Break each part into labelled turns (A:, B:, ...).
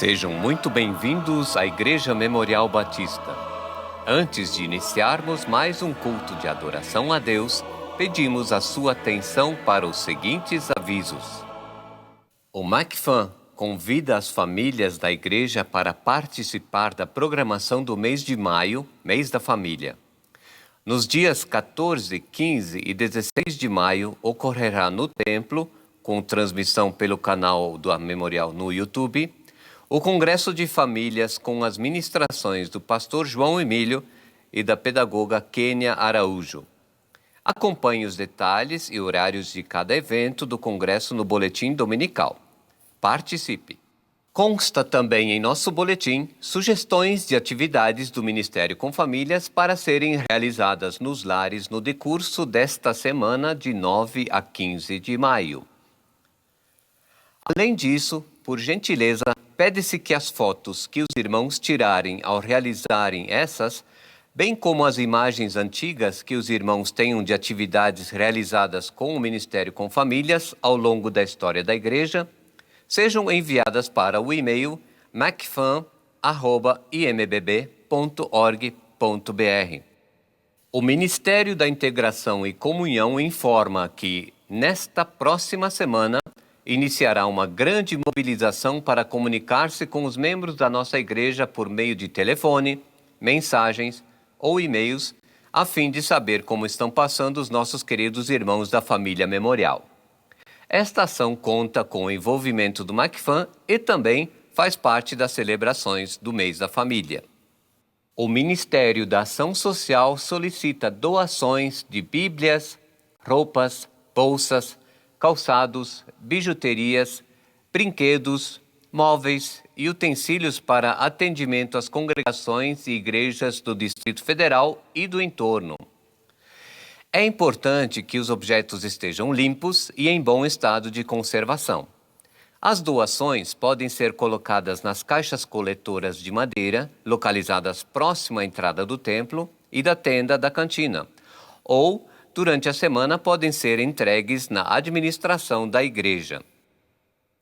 A: Sejam muito bem-vindos à Igreja Memorial Batista. Antes de iniciarmos mais um culto de adoração a Deus, pedimos a sua atenção para os seguintes avisos. O MACFAM convida as famílias da igreja para participar da programação do mês de maio, mês da família. Nos dias 14, 15 e 16 de maio, ocorrerá no templo, com transmissão pelo canal do Memorial no YouTube, o Congresso de Famílias com as ministrações do pastor João Emílio e da pedagoga Kênia Araújo. Acompanhe os detalhes e horários de cada evento do Congresso no Boletim Dominical. Participe! Consta também em nosso boletim sugestões de atividades do Ministério com Famílias para serem realizadas nos lares no decurso desta semana de 9 a 15 de maio. Além disso, por gentileza, pede-se que as fotos que os irmãos tirarem ao realizarem essas, bem como as imagens antigas que os irmãos tenham de atividades realizadas com o Ministério com Famílias ao longo da história da igreja, sejam enviadas para o e-mail macfam@imbb.org.br. O Ministério da Integração e Comunhão informa que, nesta próxima semana, iniciará uma grande mobilização para comunicar-se com os membros da nossa igreja por meio de telefone, mensagens ou e-mails, a fim de saber como estão passando os nossos queridos irmãos da família memorial. Esta ação conta com o envolvimento do MACFAM e também faz parte das celebrações do mês da família. O Ministério da Ação Social solicita doações de bíblias, roupas, bolsas, calçados, bijuterias, brinquedos, móveis e utensílios para atendimento às congregações e igrejas do Distrito Federal e do entorno. É importante que os objetos estejam limpos e em bom estado de conservação. As doações podem ser colocadas nas caixas coletoras de madeira, localizadas próximo à entrada do templo e da tenda da cantina, ou durante a semana podem ser entregues na administração da igreja.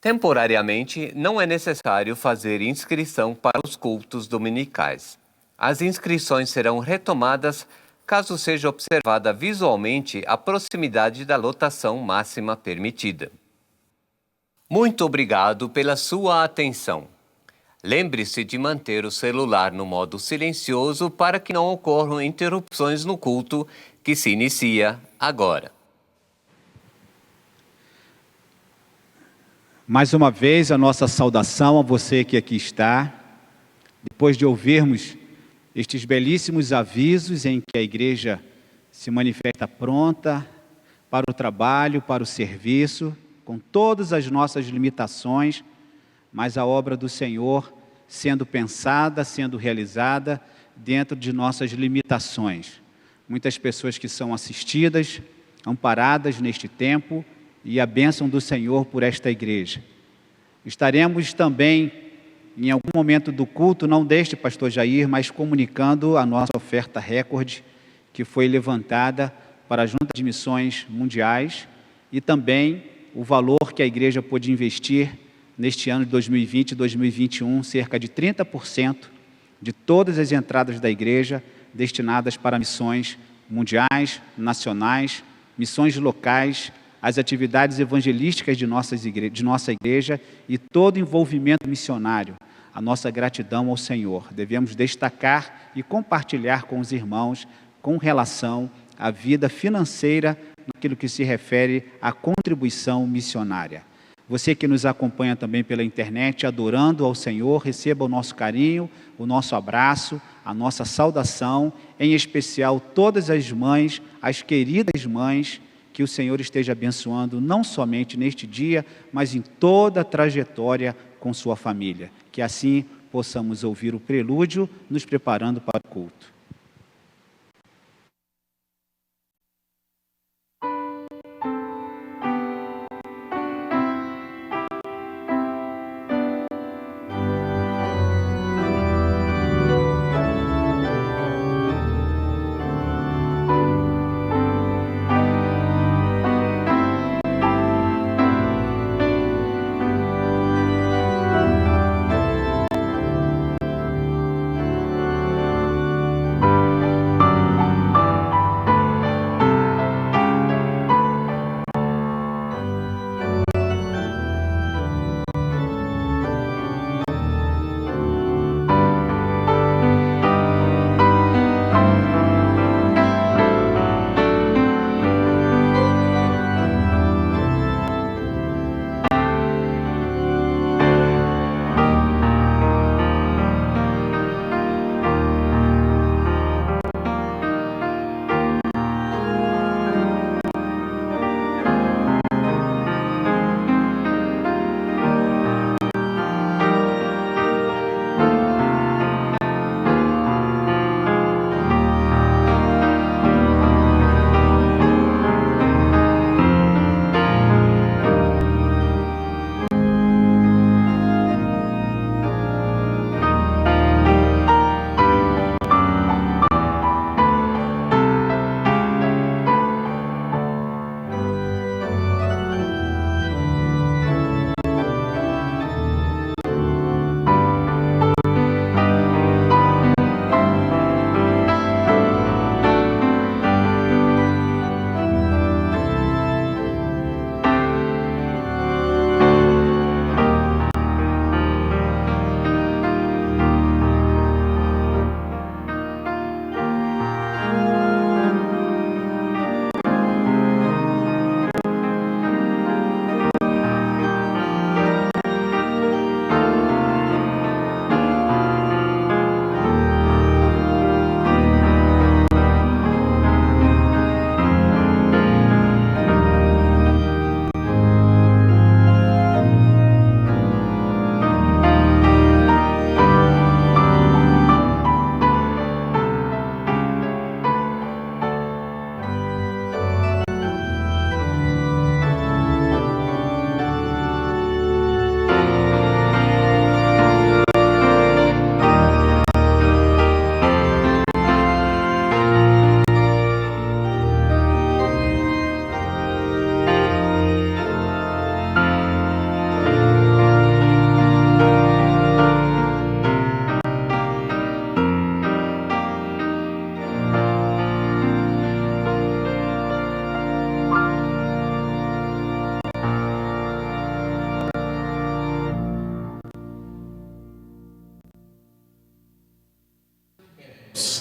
A: Temporariamente, não é necessário fazer inscrição para os cultos dominicais. As inscrições serão retomadas caso seja observada visualmente a proximidade da lotação máxima permitida. Muito obrigado pela sua atenção. Lembre-se de manter o celular no modo silencioso para que não ocorram interrupções no culto que se inicia agora.
B: Mais uma vez, a nossa saudação a você que aqui está. Depois de ouvirmos estes belíssimos avisos em que a igreja se manifesta pronta para o trabalho, para o serviço, com todas as nossas limitações, mas a obra do Senhor sendo pensada, sendo realizada dentro de nossas limitações. Muitas pessoas que são assistidas, amparadas neste tempo, e a bênção do Senhor por esta igreja. Estaremos também, em algum momento do culto, não deste pastor Jair, mas comunicando a nossa oferta recorde, que foi levantada para a Junta de Missões Mundiais, e também o valor que a igreja pôde investir neste ano de 2020 e 2021, cerca de 30% de todas as entradas da igreja destinadas para missões mundiais, nacionais, missões locais, as atividades evangelísticas de nossa igreja e todo envolvimento missionário. A nossa gratidão ao Senhor. Devemos destacar e compartilhar com os irmãos com relação à vida financeira naquilo que se refere à contribuição missionária. Você que nos acompanha também pela internet, adorando ao Senhor, receba o nosso carinho, o nosso abraço, a nossa saudação, em especial todas as mães, as queridas mães, que o Senhor esteja abençoando não somente neste dia, mas em toda a trajetória com sua família. Que assim possamos ouvir o prelúdio, nos preparando para o culto.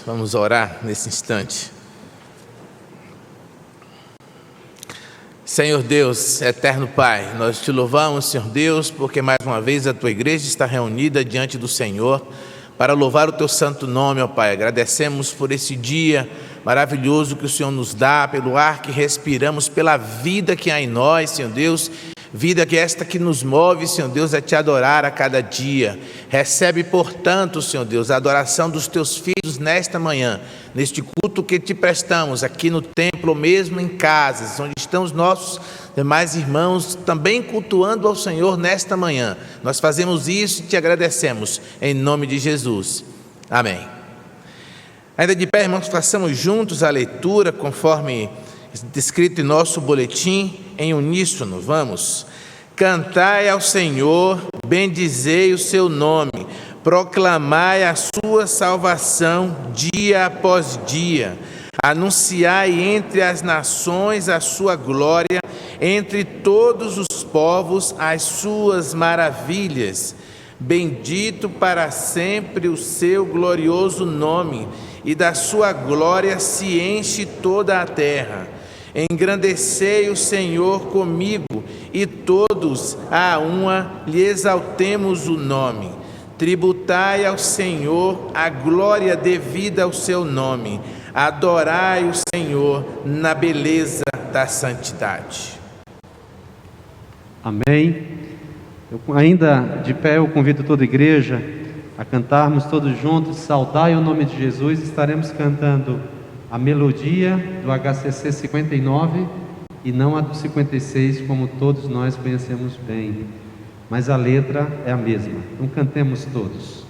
C: Vamos orar nesse instante. Senhor Deus, eterno Pai, nós te louvamos, Senhor Deus, porque mais uma vez a tua igreja está reunida diante do Senhor para louvar o teu santo nome, ó Pai. Agradecemos por esse dia maravilhoso que o Senhor nos dá, pelo ar que respiramos, pela vida que há em nós, Senhor Deus. Vida que esta que nos move, Senhor Deus, a te adorar a cada dia. Recebe, portanto, Senhor Deus, a adoração dos teus filhos nesta manhã, neste culto que te prestamos aqui no templo, ou mesmo em casas, onde estão os nossos demais irmãos também cultuando ao Senhor nesta manhã. Nós fazemos isso e te agradecemos, em nome de Jesus. Amém. Ainda de pé, irmãos, façamos juntos a leitura, conforme descrito em nosso boletim, em uníssono. Vamos. Cantai ao Senhor, bendizei o seu nome, proclamai a sua salvação dia após dia, anunciai entre as nações a sua glória, entre todos os povos as suas maravilhas. Bendito para sempre o seu glorioso nome, e da sua glória se enche toda a terra. Engrandecei o Senhor comigo, e todos a uma lhe exaltemos o nome. Tributai ao Senhor a glória devida ao seu nome. Adorai o Senhor na beleza da santidade.
D: Amém. Ainda de pé, eu convido toda a igreja a cantarmos todos juntos, saudai o nome de Jesus. Estaremos cantando a melodia do HCC 59 e não a do 56, como todos nós conhecemos bem, mas a letra é a mesma. Então cantemos todos.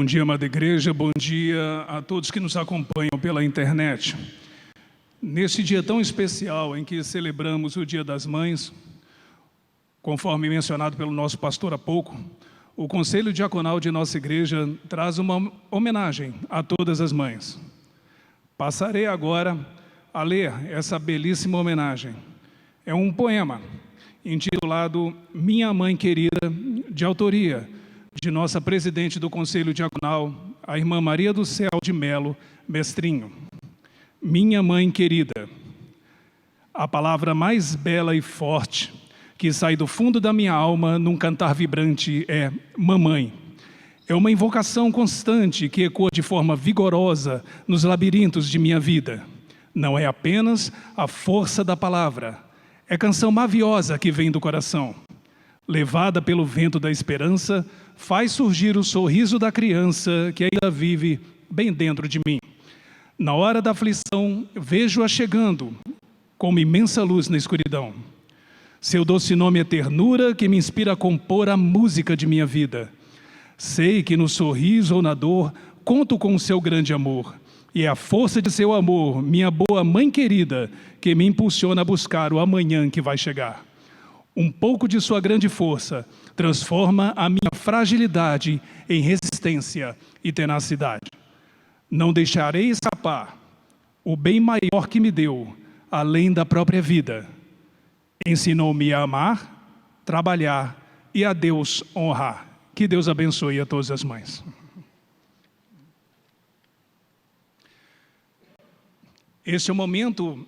E: Bom dia, amada igreja, bom dia a todos que nos acompanham pela internet. Neste dia tão especial em que celebramos o Dia das Mães, conforme mencionado pelo nosso pastor há pouco, o Conselho Diaconal de nossa igreja traz uma homenagem a todas as mães. Passarei agora a ler essa belíssima homenagem. É um poema intitulado Minha Mãe Querida, de autoria de nossa presidente do Conselho Diaconal, a irmã Maria do Céu de Melo Mestrinho. Minha mãe querida, a palavra mais bela e forte que sai do fundo da minha alma num cantar vibrante é mamãe. É uma invocação constante que ecoa de forma vigorosa nos labirintos de minha vida. Não é apenas a força da palavra, é canção maviosa que vem do coração. Levada pelo vento da esperança, faz surgir o sorriso da criança que ainda vive bem dentro de mim. Na hora da aflição, vejo-a chegando, como imensa luz na escuridão. Seu doce nome é ternura que me inspira a compor a música de minha vida. Sei que no sorriso ou na dor, conto com o seu grande amor. E é a força de seu amor, minha boa mãe querida, que me impulsiona a buscar o amanhã que vai chegar. Um pouco de sua grande força transforma a minha fragilidade em resistência e tenacidade. Não deixarei escapar o bem maior que me deu, além da própria vida. Ensinou-me a amar, trabalhar e a Deus honrar. Que Deus abençoe a todas as mães. Este é um momento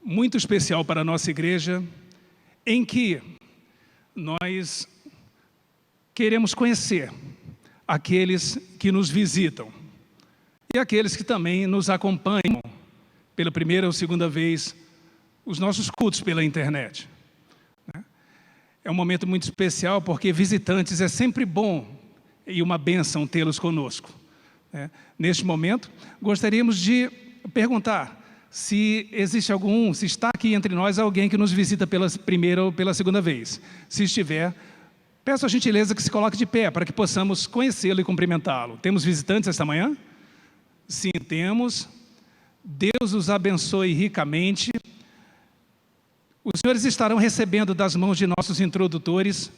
E: muito especial para a nossa igreja, em que nós queremos conhecer aqueles que nos visitam e aqueles que também nos acompanham pela primeira ou segunda vez os nossos cultos pela internet. É um momento muito especial porque visitantes é sempre bom e uma bênção tê-los conosco. Neste momento, gostaríamos de perguntar se existe se está aqui entre nós alguém que nos visita pela primeira ou pela segunda vez. Se estiver, peço a gentileza que se coloque de pé para que possamos conhecê-lo e cumprimentá-lo. Temos visitantes esta manhã? Sim, temos. Deus os abençoe ricamente. Os senhores estarão recebendo das mãos de nossos introdutores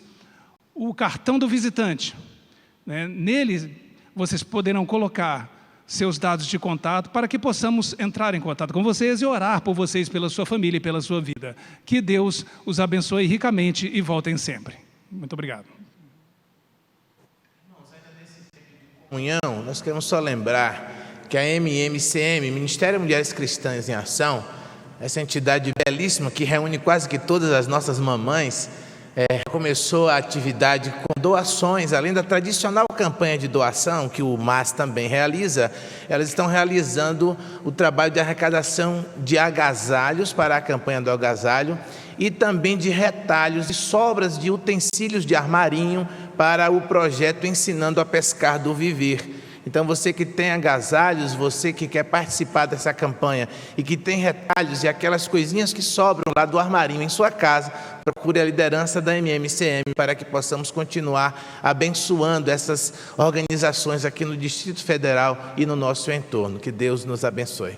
E: o cartão do visitante. Nele, vocês poderão colocar seus dados de contato para que possamos entrar em contato com vocês e orar por vocês, pela sua família e pela sua vida. Que Deus os abençoe ricamente e voltem sempre. Muito obrigado.
C: Irmãos, ainda nesse tempo de comunhão, nós queremos só lembrar que a MMCM, Ministério Mulheres Cristãs em Ação, essa entidade belíssima que reúne quase que todas as nossas mamães, começou a atividade com doações, além da tradicional campanha de doação que o MAS também realiza. Elas estão realizando o trabalho de arrecadação de agasalhos para a campanha do agasalho e também de retalhos e sobras de utensílios de armarinho para o projeto Ensinando a Pescar do Viver. Então você que tem agasalhos, você que quer participar dessa campanha e que tem retalhos e aquelas coisinhas que sobram lá do armarinho em sua casa, procure a liderança da MMCM para que possamos continuar abençoando essas organizações aqui no Distrito Federal e no nosso entorno. Que Deus nos abençoe.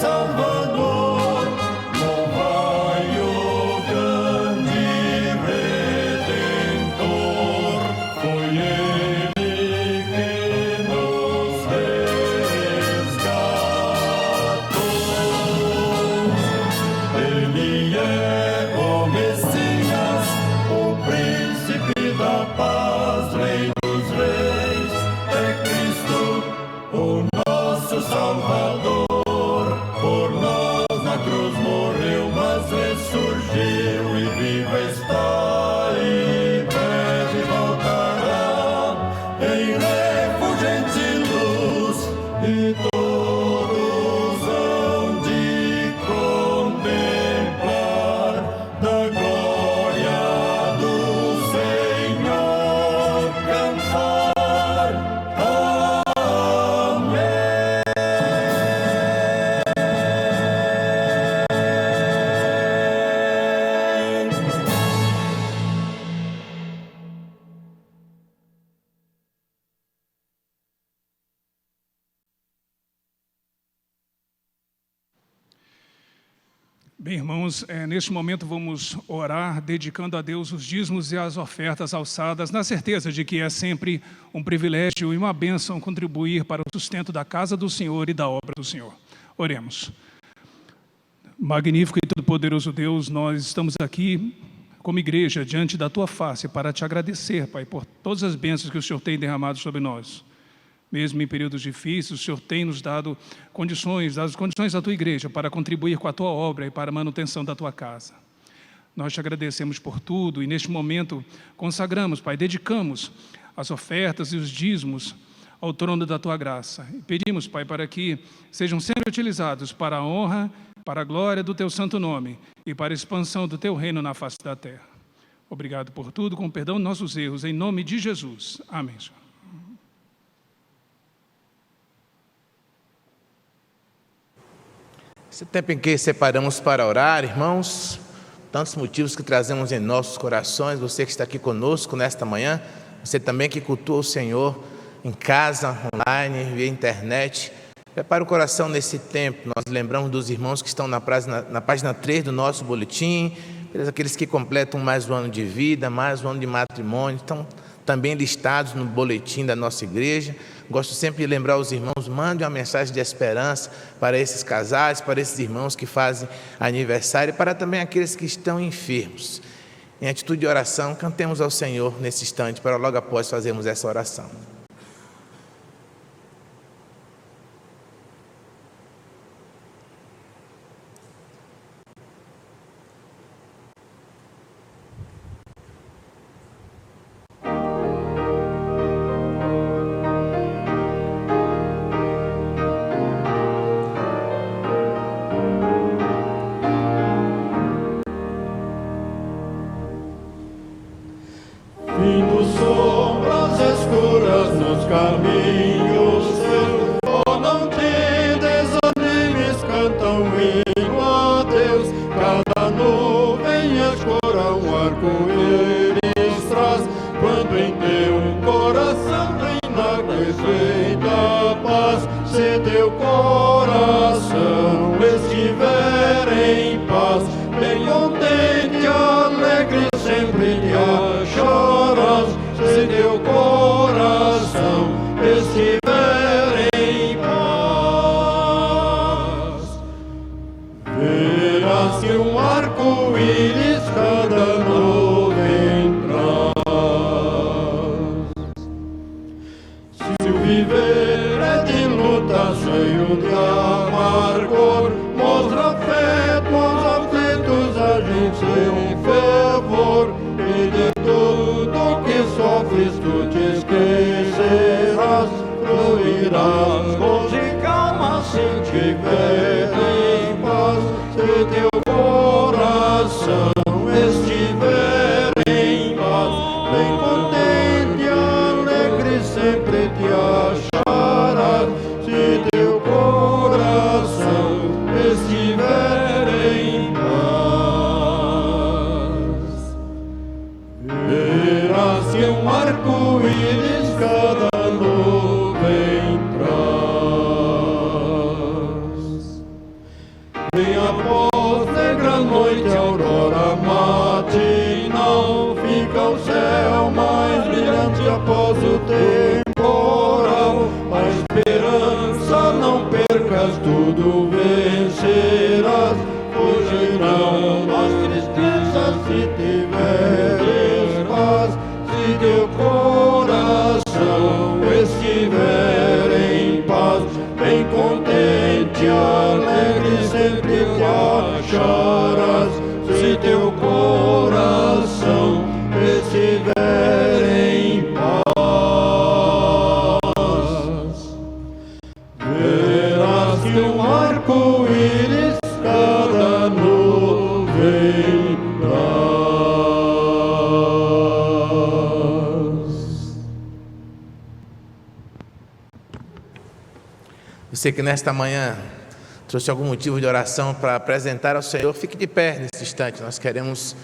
F: Salvador, louvai o grande Redentor. está e breve voltará em refulgente luz e todos hão de contemplar da glória do Senhor cantar. Amém.
E: Bem, irmãos, neste momento vamos orar dedicando a Deus os dízimos e as ofertas alçadas, na certeza de que é sempre um privilégio e uma bênção contribuir para o sustento da casa do Senhor e da obra do Senhor. Oremos. Magnífico e todo-poderoso Deus, nós estamos aqui como igreja diante da Tua face para te agradecer, Pai, por todas as bênçãos que o Senhor tem derramado sobre nós. Mesmo em períodos difíceis, o Senhor tem nos dado condições, as condições da Tua igreja para contribuir com a Tua obra e para a manutenção da Tua casa. Nós te agradecemos por tudo e neste momento consagramos, Pai, dedicamos as ofertas e os dízimos ao trono da Tua graça. E pedimos, Pai, para que sejam sempre utilizados para a honra, para a glória do Teu santo nome e para a expansão do Teu reino na face da terra. Obrigado por tudo, com perdão de nossos erros, em nome de Jesus. Amém, Senhor.
C: Esse tempo em que separamos para orar, irmãos, tantos motivos que trazemos em nossos corações, você que está aqui conosco nesta manhã, você também que cultua o Senhor em casa, online, via internet, prepare o coração nesse tempo. Nós lembramos dos irmãos que estão na página 3 do nosso boletim, aqueles que completam mais um ano de vida, mais um ano de matrimônio, estão também listados no boletim da nossa igreja. Gosto sempre de lembrar os irmãos, mande uma mensagem de esperança para esses casais, para esses irmãos que fazem aniversário, e para também aqueles que estão enfermos. Em atitude de oração, cantemos ao Senhor nesse instante, para logo após fazermos essa oração.
F: Vindo sombras escuras nos caminhos seus, oh, não te desanimes, canta um hino a Deus. Cada nuvem escura um arco-íris traz, quando em teu coração reina perfeita paz. Se teu coração estiver em paz, bem contente, alegre, sempre te acharás. Se teu coração estiver em paz, verás que um arco-íris cada nuvem traz. Se o viver é de luta, cheio de amargor, mostra afeto aos aflitos, agem sem fervor, e de tudo que sofres tu te esquecerás, fluirás gozo e calma se tiver em paz. Se teu coração estiver em paz, bem contente, alegre, sempre te acharás. Se teu coração estiver em paz, verás que um arco-íris cada nuvem traz. Vem após negra noite, aurora matinal, fica o céu mais brilhante após o temporal. A esperança não percas, tudo vencerás. Fugirão as tristezas se tiveres paz. Se teu coração estiver em paz, bem contente, alegre, sempre te acharás. Se teu coração
C: Você que nesta manhã trouxe algum motivo de oração para apresentar ao Senhor, fique de pé nesse instante. Nós queremos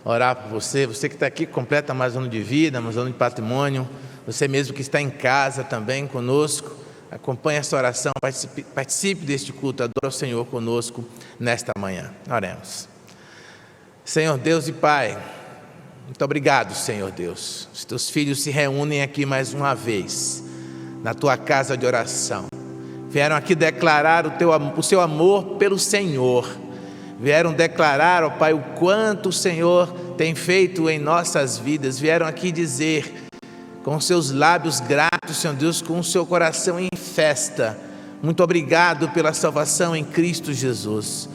C: orar por você. Você que está aqui, completa mais um ano de vida, mais um ano de patrimônio. Você mesmo que está em casa também conosco, acompanhe essa oração, participe deste culto, adore ao Senhor conosco nesta manhã. Oremos. Senhor Deus e Pai, muito obrigado, Senhor Deus. Os teus filhos se reúnem aqui mais uma vez, na tua casa de oração. Vieram aqui declarar o seu amor pelo Senhor. Vieram declarar, ó Pai, o quanto o Senhor tem feito em nossas vidas. Vieram aqui dizer, com seus lábios gratos, Senhor Deus, com o seu coração em festa, muito obrigado pela salvação em Cristo Jesus.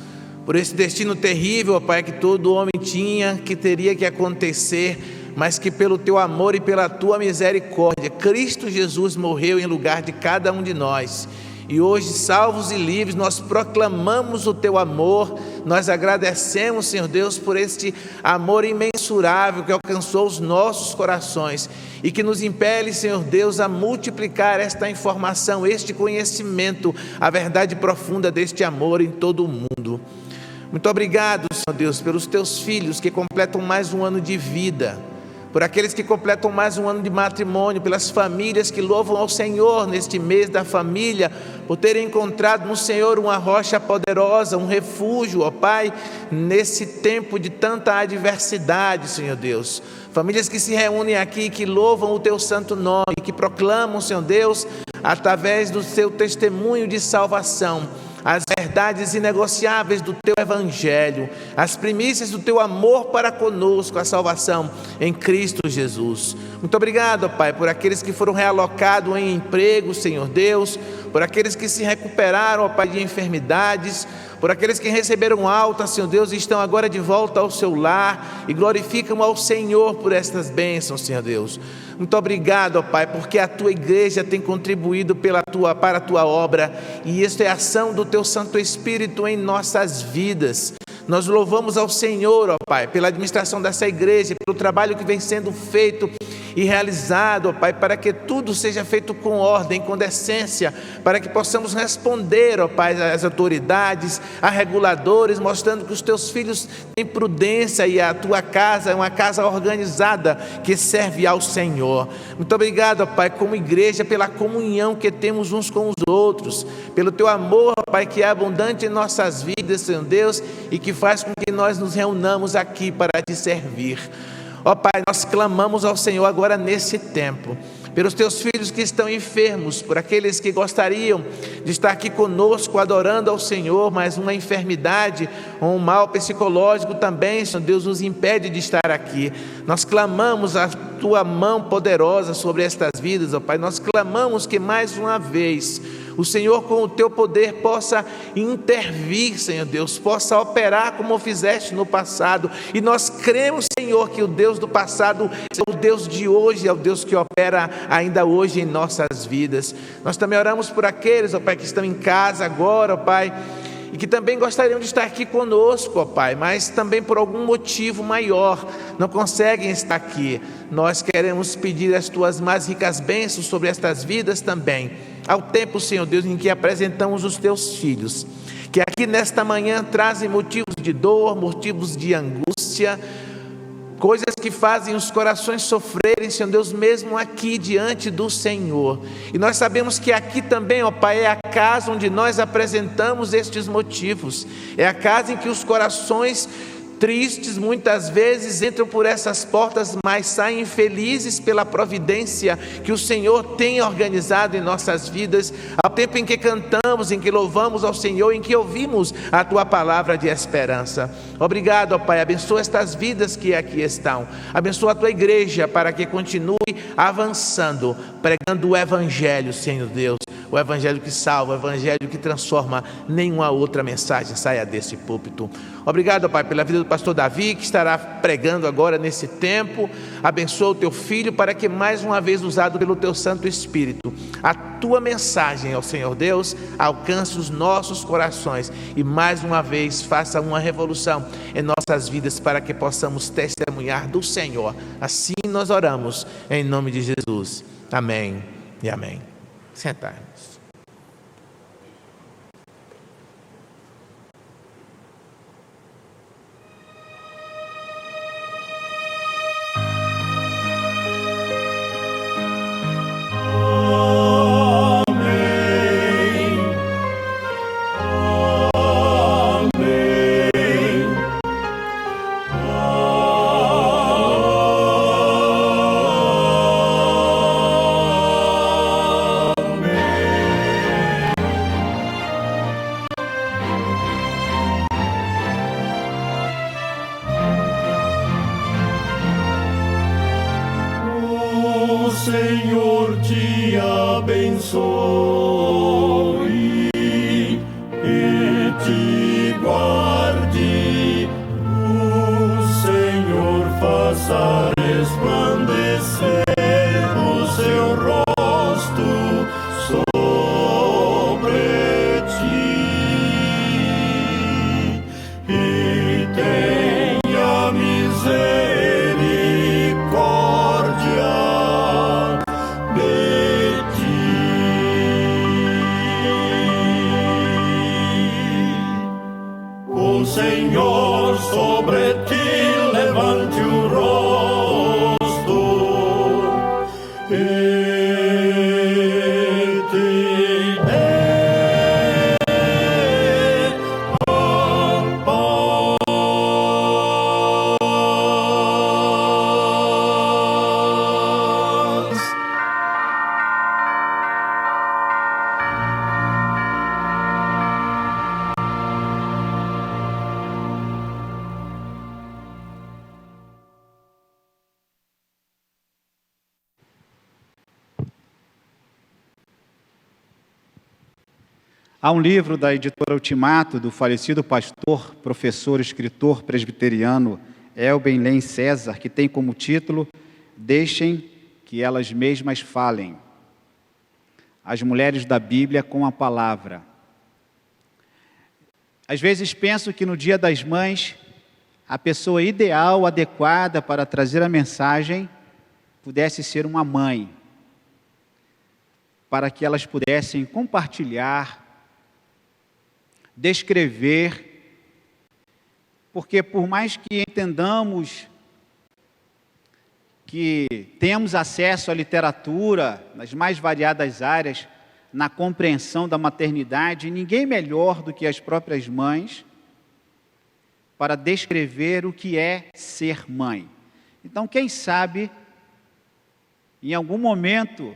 C: Por esse destino terrível, ó Pai, que todo homem tinha, que teria que acontecer, mas que pelo teu amor e pela tua misericórdia, Cristo Jesus morreu em lugar de cada um de nós. E hoje, salvos e livres, nós proclamamos o teu amor, nós agradecemos, Senhor Deus, por este amor imensurável que alcançou os nossos corações e que nos impele, Senhor Deus, a multiplicar esta informação, este conhecimento, a verdade profunda deste amor em todo o mundo. Muito obrigado, Senhor Deus, pelos teus filhos que completam mais um ano de vida, por aqueles que completam mais um ano de matrimônio, pelas famílias que louvam ao Senhor neste mês da família, por terem encontrado no Senhor uma rocha poderosa, um refúgio, ó Pai, nesse tempo de tanta adversidade, Senhor Deus. Famílias que se reúnem aqui, que louvam o teu santo nome, que proclamam, Senhor Deus, através do seu testemunho de salvação, as verdades inegociáveis do teu evangelho, as primícias do teu amor para conosco, a salvação em Cristo Jesus. Muito obrigado, Pai, por aqueles que foram realocados em emprego, Senhor Deus, por aqueles que se recuperaram, ó Pai, de enfermidades, por aqueles que receberam alta, Senhor Deus, e estão agora de volta ao seu lar e glorificam ao Senhor por estas bênçãos, Senhor Deus. Muito obrigado, ó Pai, porque a tua igreja tem contribuído para a tua obra, e isto é a ação do teu Santo Espírito em nossas vidas. Nós louvamos ao Senhor, ó Pai, pela administração dessa igreja, pelo trabalho que vem sendo feito e realizado, ó Pai, para que tudo seja feito com ordem, com decência, para que possamos responder, ó Pai, às autoridades, a reguladores, mostrando que os teus filhos têm prudência e a tua casa é uma casa organizada que serve ao Senhor. Muito obrigado, ó Pai, como igreja, pela comunhão que temos uns com os outros, pelo teu amor, ó Pai, que é abundante em nossas vidas, Senhor Deus, e que faz com que nós nos reunamos aqui para te servir. Ó Pai, nós clamamos ao Senhor agora nesse tempo, pelos teus filhos que estão enfermos, por aqueles que gostariam de estar aqui conosco adorando ao Senhor, mas uma enfermidade ou um mal psicológico também, Senhor Deus, nos impede de estar aqui. Nós clamamos a tua mão poderosa sobre estas vidas, ó Pai. Nós clamamos que mais uma vez o Senhor, com o teu poder, possa intervir, Senhor Deus, possa operar como fizeste no passado. E nós cremos, Senhor, que o Deus do passado é o Deus de hoje, é o Deus que opera ainda hoje em nossas vidas. Nós também oramos por aqueles, ó Pai, que estão em casa agora, ó Pai, e que também gostariam de estar aqui conosco, ó Pai, mas também por algum motivo maior não conseguem estar aqui. Nós queremos pedir as tuas mais ricas bênçãos sobre estas vidas também, ao tempo, Senhor Deus, em que apresentamos os teus filhos, que aqui nesta manhã trazem motivos de dor, motivos de angústia, coisas que fazem os corações sofrerem, Senhor Deus, mesmo aqui diante do Senhor. E nós sabemos que aqui também, ó Pai, é a casa onde nós apresentamos estes motivos, é a casa em que os corações tristes muitas vezes entram por essas portas, mas saem felizes pela providência que o Senhor tem organizado em nossas vidas, ao tempo em que cantamos, em que louvamos ao Senhor, em que ouvimos a tua palavra de esperança. Obrigado, ó Pai, abençoa estas vidas que aqui estão, abençoa a tua igreja para que continue avançando, pregando o evangelho, Senhor Deus, o evangelho que salva, o evangelho que transforma. Nenhuma outra mensagem saia desse púlpito. Obrigado, ó Pai, pela vida do pastor Davi, que estará pregando agora nesse tempo. Abençoa o teu filho para que mais uma vez, usado pelo teu Santo Espírito, a tua mensagem, ó Senhor Deus, alcance os nossos corações e mais uma vez faça uma revolução em nossas vidas, para que possamos testemunhar do Senhor. Assim nós oramos em nome de Jesus. Amém e amém. Sentar-nos.
F: Senhor te abençoe e te guarde. O Senhor faça resplandecer o seu rosto sobre ti e tenha misericórdia de ti. O Senhor sobre ti levante o rosto e te dê a paz.
B: Há um livro da editora Ultimato, do falecido pastor, professor, escritor presbiteriano Elben Len César, que tem como título Deixem que elas mesmas falem. As mulheres da Bíblia com a palavra. Às vezes penso que no Dia das Mães, a pessoa ideal, adequada para trazer a mensagem, pudesse ser uma mãe, para que elas pudessem compartilhar, descrever, porque por mais que entendamos que temos acesso à literatura nas mais variadas áreas, na compreensão da maternidade, ninguém melhor do que as próprias mães para descrever o que é ser mãe. Então, quem sabe, em algum momento,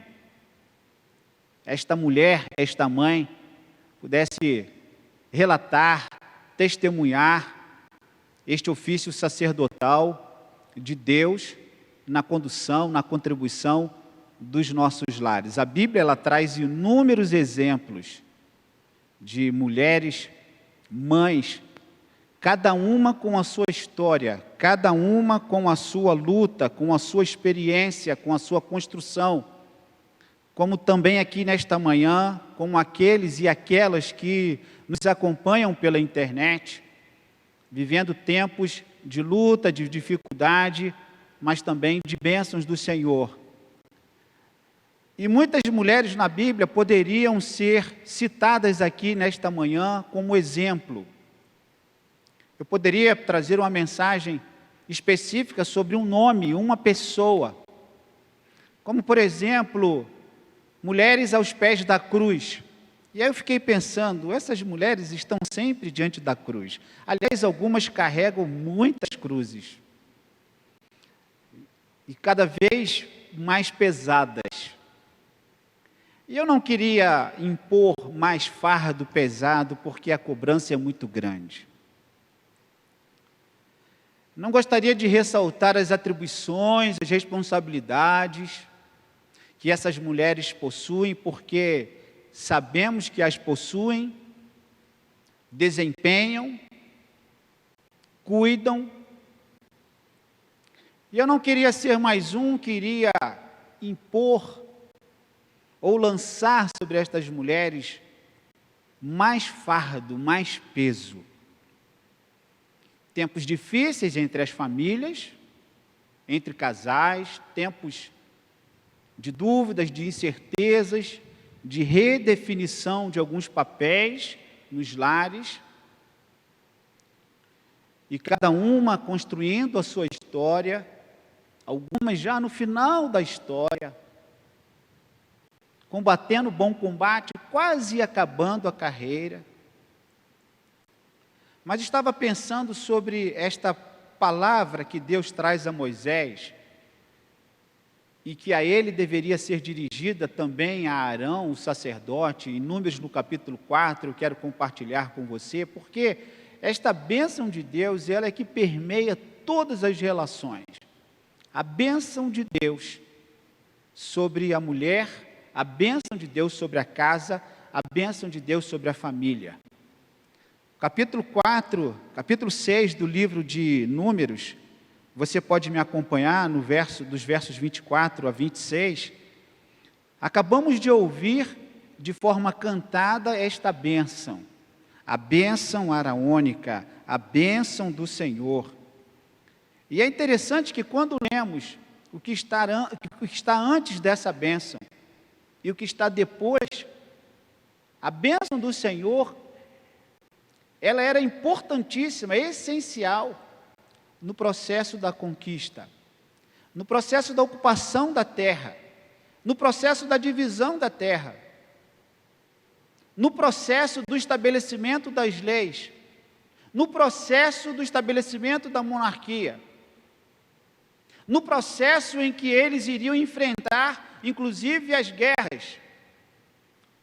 B: esta mulher, esta mãe, pudesse relatar, testemunhar este ofício sacerdotal de Deus na condução, na contribuição dos nossos lares. A Bíblia, ela traz inúmeros exemplos de mulheres, mães, cada uma com a sua história, cada uma com a sua luta, com a sua experiência, com a sua construção, como também aqui nesta manhã, como aqueles e aquelas que nos acompanham pela internet, vivendo tempos de luta, de dificuldade, mas também de bênçãos do Senhor. E muitas mulheres na Bíblia poderiam ser citadas aqui nesta manhã como exemplo. Eu poderia trazer uma mensagem específica sobre um nome, uma pessoa, como por exemplo, mulheres aos pés da cruz. E aí eu fiquei pensando, essas mulheres estão sempre diante da cruz. Aliás, algumas carregam muitas cruzes. E cada vez mais pesadas. E eu não queria impor mais fardo pesado, porque a cobrança é muito grande. Não gostaria de ressaltar as atribuições, as responsabilidades que essas mulheres possuem, porque sabemos que as possuem, desempenham, cuidam. E eu não queria ser mais um, queria impor ou lançar sobre estas mulheres mais fardo, mais peso. Tempos difíceis entre as famílias, entre casais, tempos de dúvidas, de incertezas, de redefinição de alguns papéis nos lares, e cada uma construindo a sua história, algumas já no final da história, combatendo o bom combate, quase acabando a carreira. Mas estava pensando sobre esta palavra que Deus traz a Moisés, e que a ele deveria ser dirigida também a Arão, o sacerdote, em Números no capítulo 4, eu quero compartilhar com você, porque esta bênção de Deus, ela é que permeia todas as relações. A bênção de Deus sobre a mulher, a bênção de Deus sobre a casa, a bênção de Deus sobre a família. Capítulo 6 do livro de Números, você pode me acompanhar dos versos 24 a 26. Acabamos de ouvir de forma cantada esta bênção, a bênção araônica, a bênção do Senhor. E é interessante que quando lemos o que está antes dessa bênção e o que está depois, a bênção do Senhor, ela era importantíssima, essencial no processo da conquista, no processo da ocupação da terra, no processo da divisão da terra, no processo do estabelecimento das leis, no processo do estabelecimento da monarquia, no processo em que eles iriam enfrentar, inclusive, as guerras.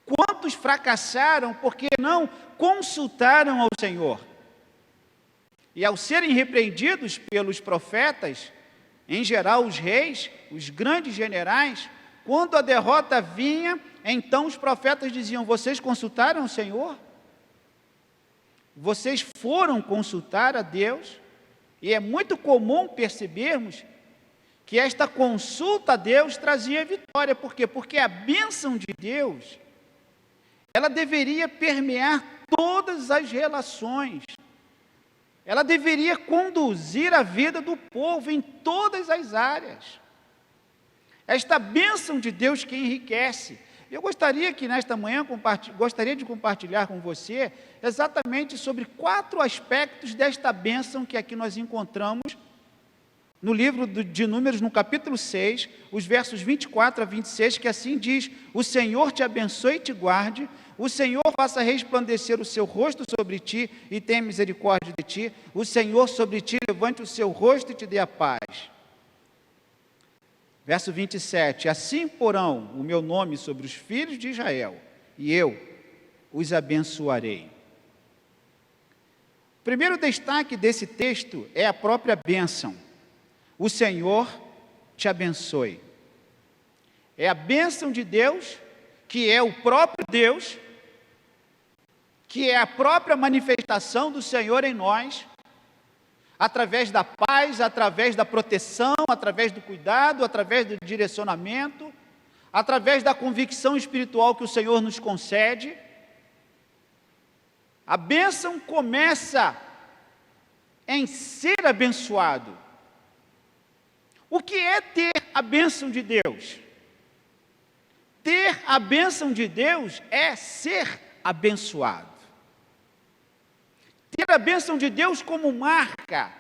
B: Quantos fracassaram porque não consultaram ao Senhor? E ao serem repreendidos pelos profetas, em geral os reis, os grandes generais, quando a derrota vinha, então os profetas diziam: vocês consultaram o Senhor? Vocês foram consultar a Deus? E é muito comum percebermos que esta consulta a Deus trazia vitória. Por quê? Porque a bênção de Deus, ela deveria permear todas as relações. Ela deveria conduzir a vida do povo em todas as áreas. Esta bênção de Deus que enriquece. Eu gostaria que nesta manhã gostaria de compartilhar com você exatamente sobre 4 aspectos desta bênção que aqui nós encontramos no livro de Números, no capítulo 6, os versos 24 a 26, que assim diz: o Senhor te abençoe e te guarde, o Senhor faça resplandecer o seu rosto sobre ti e tenha misericórdia de ti, o Senhor sobre ti levante o seu rosto e te dê a paz. Verso 27, assim porão o meu nome sobre os filhos de Israel, e eu os abençoarei. O primeiro destaque desse texto é a própria bênção. O Senhor te abençoe. É a bênção de Deus, que é o próprio Deus, que é a própria manifestação do Senhor em nós, através da paz, através da proteção, através do cuidado, através do direcionamento, através da convicção espiritual que o Senhor nos concede. A bênção começa em ser abençoado. O que é ter a bênção de Deus? Ter a bênção de Deus é ser abençoado. Ter a bênção de Deus como marca,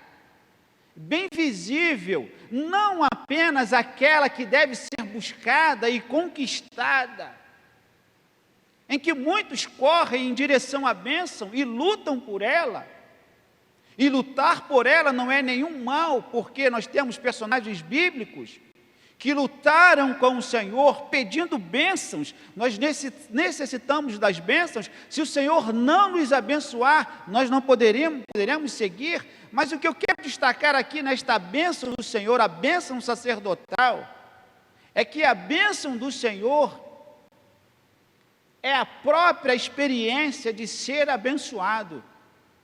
B: bem visível, não apenas aquela que deve ser buscada e conquistada, em que muitos correm em direção à bênção e lutam por ela. E lutar por ela não é nenhum mal, porque nós temos personagens bíblicos que lutaram com o Senhor pedindo bênçãos. Nós necessitamos das bênçãos. Se o Senhor não nos abençoar, nós não poderemos seguir. Mas o que eu quero destacar aqui nesta bênção do Senhor, a bênção sacerdotal, é que a bênção do Senhor é a própria experiência de ser abençoado.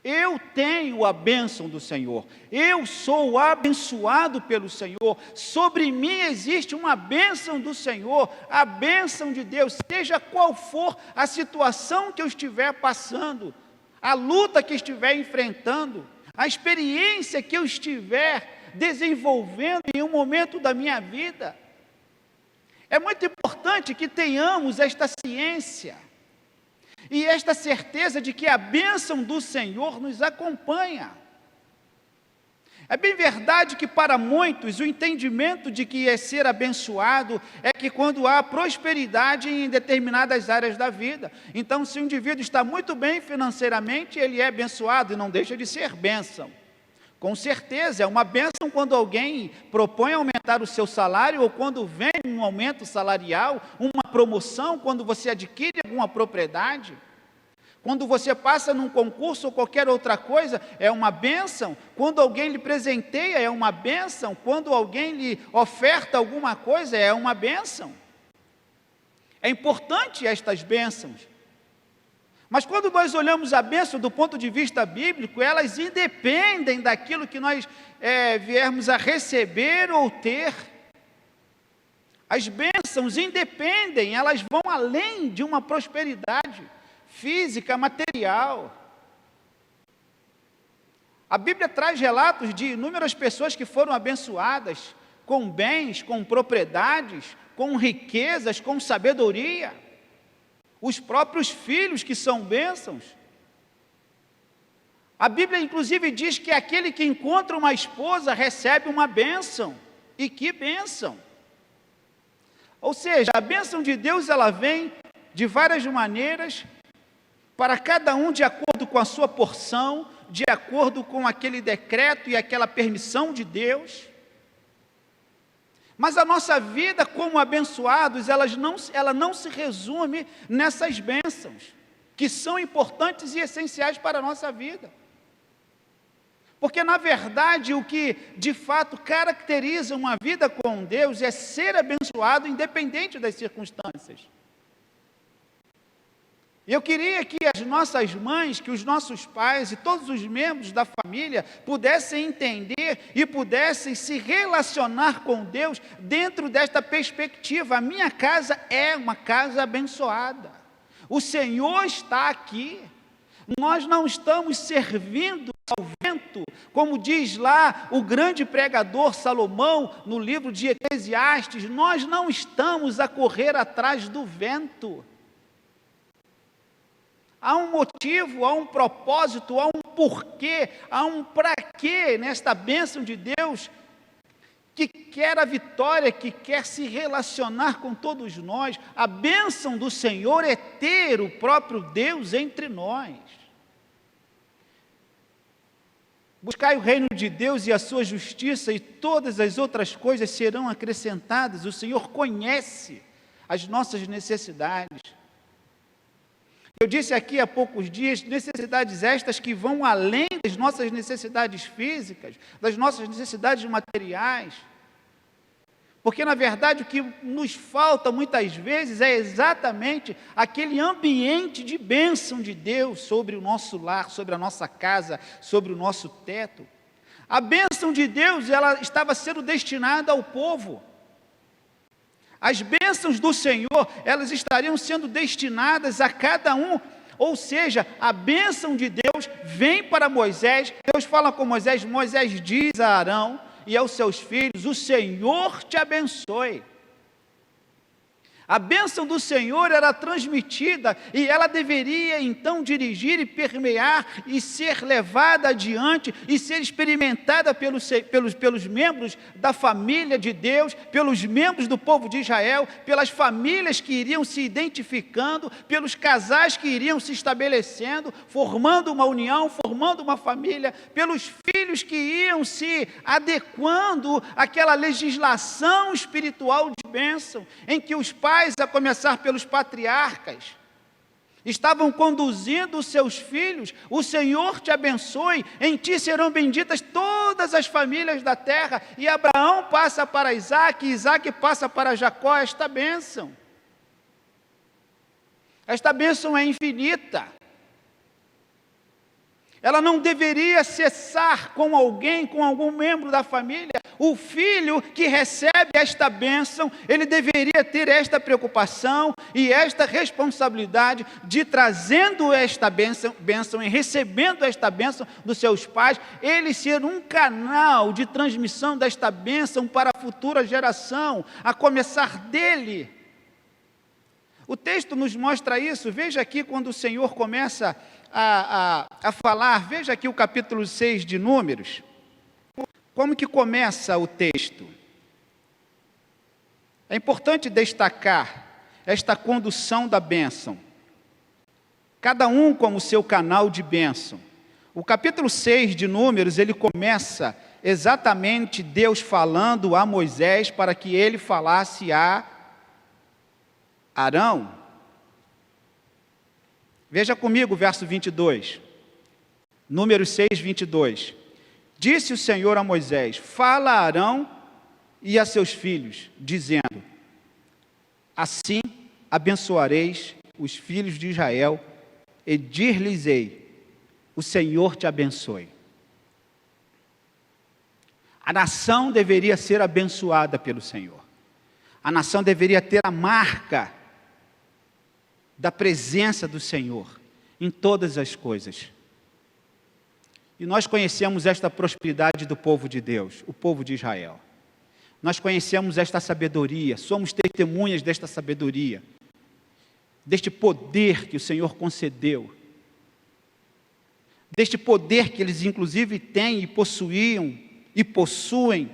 B: Eu tenho a bênção do Senhor, eu sou abençoado pelo Senhor, sobre mim existe uma bênção do Senhor, a bênção de Deus, seja qual for a situação que eu estiver passando, a luta que estiver enfrentando, a experiência que eu estiver desenvolvendo em um momento da minha vida. É muito importante que tenhamos esta ciência e esta certeza de que a bênção do Senhor nos acompanha. É bem verdade que para muitos o entendimento de que é ser abençoado é que quando há prosperidade em determinadas áreas da vida. Então, se o indivíduo está muito bem financeiramente, ele é abençoado e não deixa de ser bênção. Com certeza, é uma bênção quando alguém propõe aumentar o seu salário ou quando vem um aumento salarial, uma promoção, quando você adquire alguma propriedade. Quando você passa num concurso ou qualquer outra coisa, é uma bênção. Quando alguém lhe presenteia, é uma bênção. Quando alguém lhe oferta alguma coisa, é uma bênção. É importante estas bênçãos. Mas quando nós olhamos a bênção do ponto de vista bíblico, elas independem daquilo que nós viermos a receber ou ter. As bênçãos independem, elas vão além de uma prosperidade física, material. A Bíblia traz relatos de inúmeras pessoas que foram abençoadas com bens, com propriedades, com riquezas, com sabedoria. Os próprios filhos que são bênçãos. A Bíblia inclusive diz que aquele que encontra uma esposa recebe uma bênção. E que bênção! Ou seja, a bênção de Deus, ela vem de várias maneiras, para cada um de acordo com a sua porção, de acordo com aquele decreto e aquela permissão de Deus. Mas a nossa vida como abençoados, ela não se resume nessas bênçãos, que são importantes e essenciais para a nossa vida. Porque, na verdade, o que de fato caracteriza uma vida com Deus é ser abençoado independente das circunstâncias. E eu queria que as nossas mães, que os nossos pais e todos os membros da família pudessem entender e pudessem se relacionar com Deus dentro desta perspectiva. A minha casa é uma casa abençoada. O Senhor está aqui. Nós não estamos servindo ao vento, como diz lá o grande pregador Salomão no livro de Eclesiastes. Nós não estamos a correr atrás do vento. Há um motivo, há um propósito, há um porquê, há um para quê nesta bênção de Deus, que quer a vitória, que quer se relacionar com todos nós. A bênção do Senhor é ter o próprio Deus entre nós. Buscai o reino de Deus e a sua justiça, e todas as outras coisas serão acrescentadas. O Senhor conhece as nossas necessidades. Eu disse aqui há poucos dias, necessidades estas que vão além das nossas necessidades físicas, das nossas necessidades materiais. Porque, na verdade, o que nos falta muitas vezes é exatamente aquele ambiente de bênção de Deus sobre o nosso lar, sobre a nossa casa, sobre o nosso teto. A bênção de Deus, ela estava sendo destinada ao povo. As bênçãos do Senhor, elas estariam sendo destinadas a cada um. Ou seja, a bênção de Deus vem para Moisés. Deus fala com Moisés, Moisés diz a Arão e aos seus filhos: o Senhor te abençoe. A bênção do Senhor era transmitida e ela deveria então dirigir e permear e ser levada adiante e ser experimentada pelos membros da família de Deus, pelos membros do povo de Israel, pelas famílias que iriam se identificando, pelos casais que iriam se estabelecendo, formando uma união, formando uma família, pelos filhos que iam se adequando àquela legislação espiritual de bênção, em que os pais, a começar pelos patriarcas, estavam conduzindo os seus filhos. O Senhor te abençoe, em ti serão benditas todas as famílias da terra. E Abraão passa para Isaque, e Isaque passa para Jacó esta bênção. Esta bênção é infinita. Ela não deveria cessar com alguém, com algum membro da família. O filho que recebe esta bênção, ele deveria ter esta preocupação e esta responsabilidade de, trazendo esta bênção e recebendo esta bênção dos seus pais, ele ser um canal de transmissão desta bênção para a futura geração, a começar dele. O texto nos mostra isso. Veja aqui quando o Senhor começa a falar, veja aqui o capítulo 6 de Números, como que começa o texto. É importante destacar esta condução da bênção, cada um como seu canal de bênção. O capítulo 6 de Números, ele começa exatamente Deus falando a Moisés para que ele falasse a Arão. Veja comigo o verso 22. Números 6, 22. Disse o Senhor a Moisés: fala a Arão e a seus filhos, dizendo: assim abençoareis os filhos de Israel, e dir-lhes-ei: o Senhor te abençoe. A nação deveria ser abençoada pelo Senhor. A nação deveria ter a marca da presença do Senhor em todas as coisas. E nós conhecemos esta prosperidade do povo de Deus, o povo de Israel. Nós conhecemos esta sabedoria, somos testemunhas desta sabedoria, deste poder que o Senhor concedeu, deste poder que eles inclusive têm e possuíam e possuem,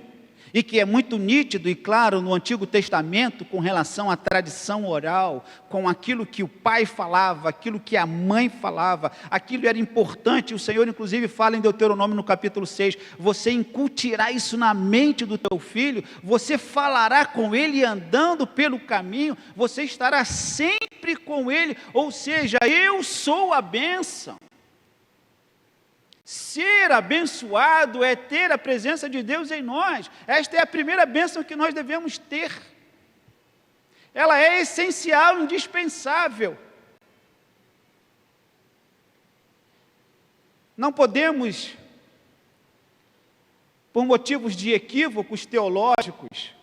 B: e que é muito nítido e claro no Antigo Testamento com relação à tradição oral, com aquilo que o pai falava, aquilo que a mãe falava, aquilo era importante. O Senhor inclusive fala em Deuteronômio no capítulo 6, você incutirá isso na mente do teu filho, você falará com ele andando pelo caminho, você estará sempre com ele, ou seja, eu sou a bênção. Ser abençoado é ter a presença de Deus em nós. Esta é a primeira bênção que nós devemos ter. Ela é essencial, indispensável. Não podemos, por motivos de equívocos teológicos,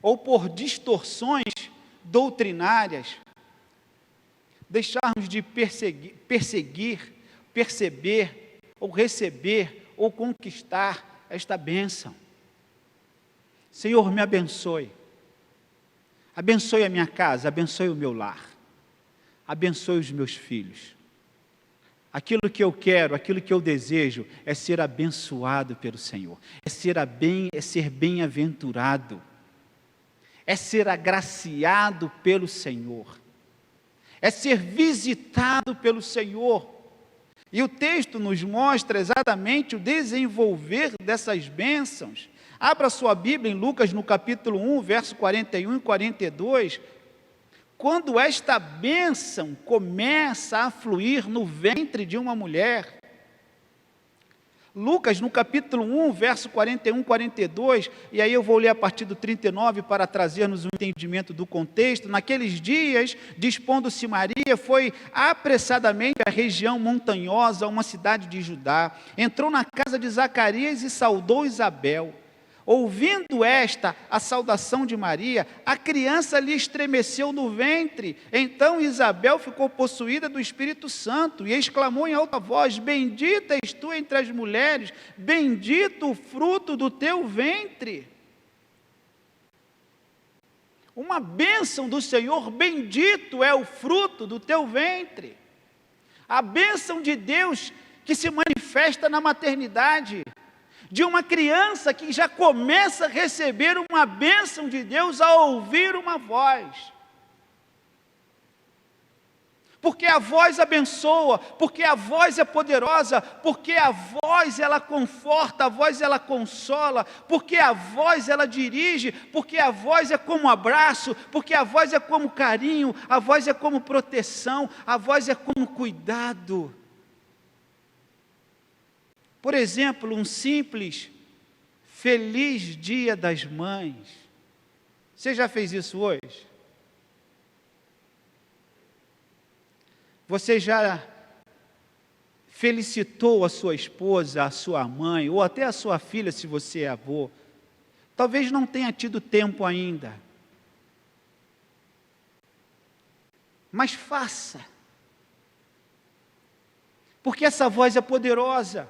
B: ou por distorções doutrinárias, deixarmos de perceber, ou receber, ou conquistar esta bênção. Senhor, me abençoe. Abençoe a minha casa, abençoe o meu lar. Abençoe os meus filhos. Aquilo que eu quero, aquilo que eu desejo, é ser abençoado pelo Senhor. É ser bem-aventurado. É ser agraciado pelo Senhor. É ser visitado pelo Senhor. E o texto nos mostra exatamente o desenvolver dessas bênçãos. Abra sua Bíblia em Lucas no capítulo 1, verso 41 e 42. Quando esta bênção começa a fluir no ventre de uma mulher. Lucas no capítulo 1, verso 41 e 42, e aí eu vou ler a partir do 39 para trazermos um entendimento do contexto. Naqueles dias, dispondo-se Maria, foi apressadamente à região montanhosa, uma cidade de Judá, entrou na casa de Zacarias e saudou Isabel. Ouvindo a saudação de Maria, a criança lhe estremeceu no ventre. Então Isabel ficou possuída do Espírito Santo e exclamou em alta voz: bendita és tu entre as mulheres, bendito o fruto do teu ventre. Uma bênção do Senhor, bendito é o fruto do teu ventre. A bênção de Deus que se manifesta na maternidade, de uma criança que já começa a receber uma bênção de Deus ao ouvir uma voz. Porque a voz abençoa, porque a voz é poderosa, porque a voz ela conforta, a voz ela consola, porque a voz ela dirige, porque a voz é como abraço, porque a voz é como carinho, a voz é como proteção, a voz é como cuidado. Por exemplo, um simples feliz Dia das Mães. Você já fez isso hoje? Você já felicitou a sua esposa, a sua mãe, ou até a sua filha, se você é avô? Talvez não tenha tido tempo ainda. Mas faça. Porque essa voz é poderosa.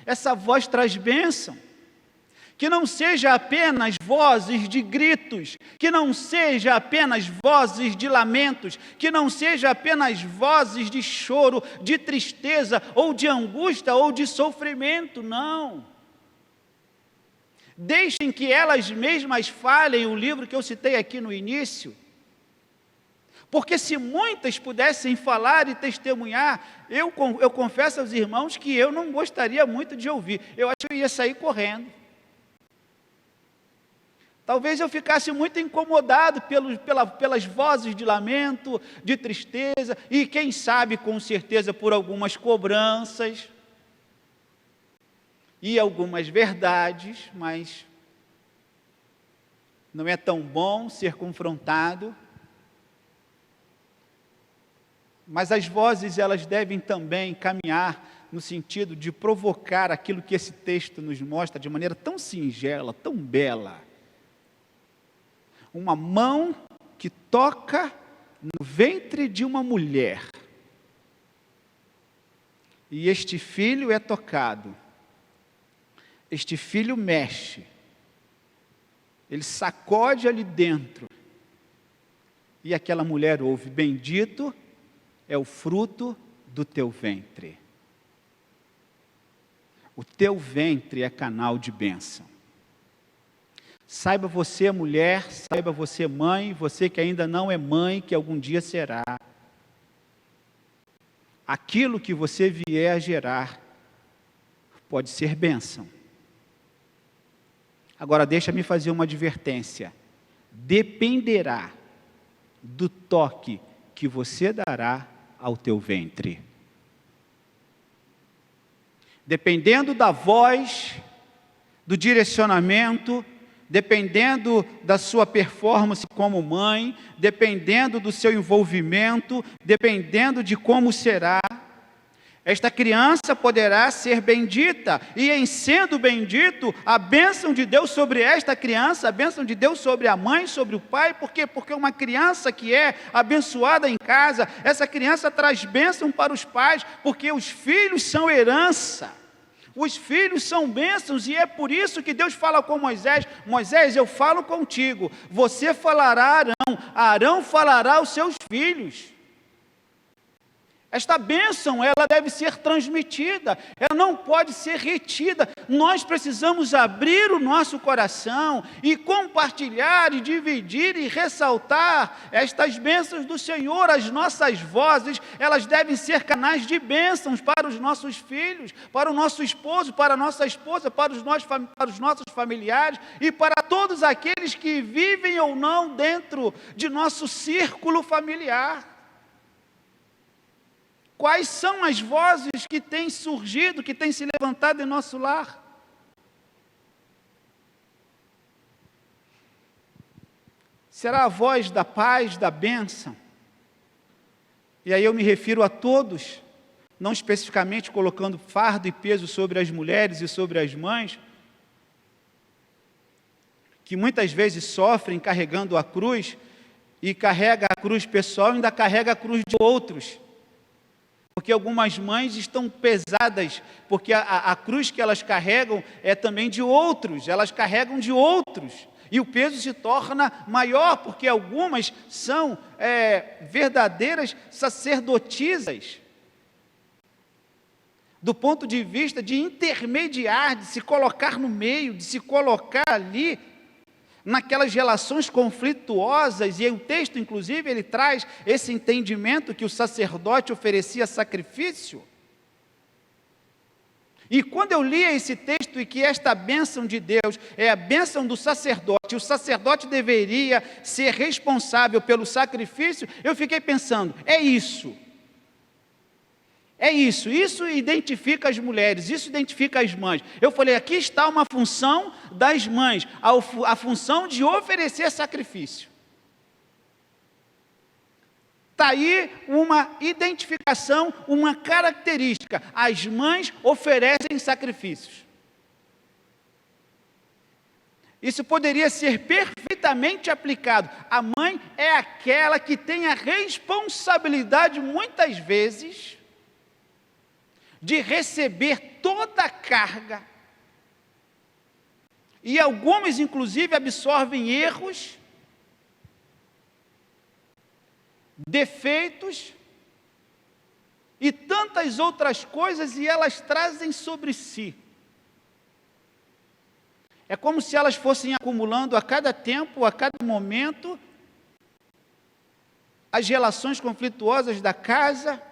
B: Essa voz traz bênção, que não seja apenas vozes de gritos, que não seja apenas vozes de lamentos, que não seja apenas vozes de choro, de tristeza, ou de angústia, ou de sofrimento, não. Deixem que elas mesmas falem o livro que eu citei aqui no início. Porque se muitas pudessem falar e testemunhar, eu confesso aos irmãos que eu não gostaria muito de ouvir. Eu acho que eu ia sair correndo. Talvez eu ficasse muito incomodado pelas vozes de lamento, de tristeza, e quem sabe, com certeza, por algumas cobranças e algumas verdades, mas não é tão bom ser confrontado. Mas as vozes, elas devem também caminhar no sentido de provocar aquilo que esse texto nos mostra de maneira tão singela, tão bela. Uma mão que toca no ventre de uma mulher. E este filho é tocado. Este filho mexe. Ele sacode ali dentro. E aquela mulher ouve: bendito é o fruto do teu ventre. O teu ventre é canal de bênção. Saiba você, mulher, saiba você, mãe, você que ainda não é mãe, que algum dia será. Aquilo que você vier a gerar pode ser bênção. Agora, deixa-me fazer uma advertência. Dependerá do toque que você dará ao teu ventre. Dependendo da voz, do direcionamento, dependendo da sua performance como mãe, dependendo do seu envolvimento, dependendo de como será, esta criança poderá ser bendita, e em sendo bendito, a bênção de Deus sobre esta criança, a bênção de Deus sobre a mãe, sobre o pai. Por quê? Porque uma criança que é abençoada em casa, essa criança traz bênção para os pais, porque os filhos são herança. Os filhos são bênçãos, e é por isso que Deus fala com Moisés: Moisés, eu falo contigo, você falará a Arão, Arão falará aos seus filhos. Esta bênção, ela deve ser transmitida, ela não pode ser retida. Nós precisamos abrir o nosso coração e compartilhar e dividir e ressaltar estas bênçãos do Senhor. As nossas vozes, elas devem ser canais de bênçãos para os nossos filhos, para o nosso esposo, para a nossa esposa, para os nossos familiares e para todos aqueles que vivem ou não dentro de nosso círculo familiar. Quais são as vozes que têm surgido, que têm se levantado em nosso lar? Será a voz da paz, da bênção? E aí eu me refiro a todos, não especificamente colocando fardo e peso sobre as mulheres e sobre as mães, que muitas vezes sofrem carregando a cruz, e carrega a cruz pessoal e ainda carrega a cruz de outros. Porque algumas mães estão pesadas, porque a cruz que elas carregam é também de outros, elas carregam de outros, e o peso se torna maior, porque algumas são verdadeiras sacerdotisas, do ponto de vista de intermediar, de se colocar no meio, de se colocar ali, naquelas relações conflituosas. E o texto, inclusive, ele traz esse entendimento que o sacerdote oferecia sacrifício. E quando eu lia esse texto, e que esta bênção de Deus é a bênção do sacerdote, o sacerdote deveria ser responsável pelo sacrifício, eu fiquei pensando, é isso. É isso, isso identifica as mulheres, isso identifica as mães. Eu falei, aqui está uma função das mães, a função de oferecer sacrifício. Está aí uma identificação, uma característica. As mães oferecem sacrifícios. Isso poderia ser perfeitamente aplicado. A mãe é aquela que tem a responsabilidade, muitas vezes, de receber toda a carga, e algumas inclusive absorvem erros, defeitos e tantas outras coisas, e elas trazem sobre si. É como se elas fossem acumulando a cada tempo, a cada momento, as relações conflituosas da casa,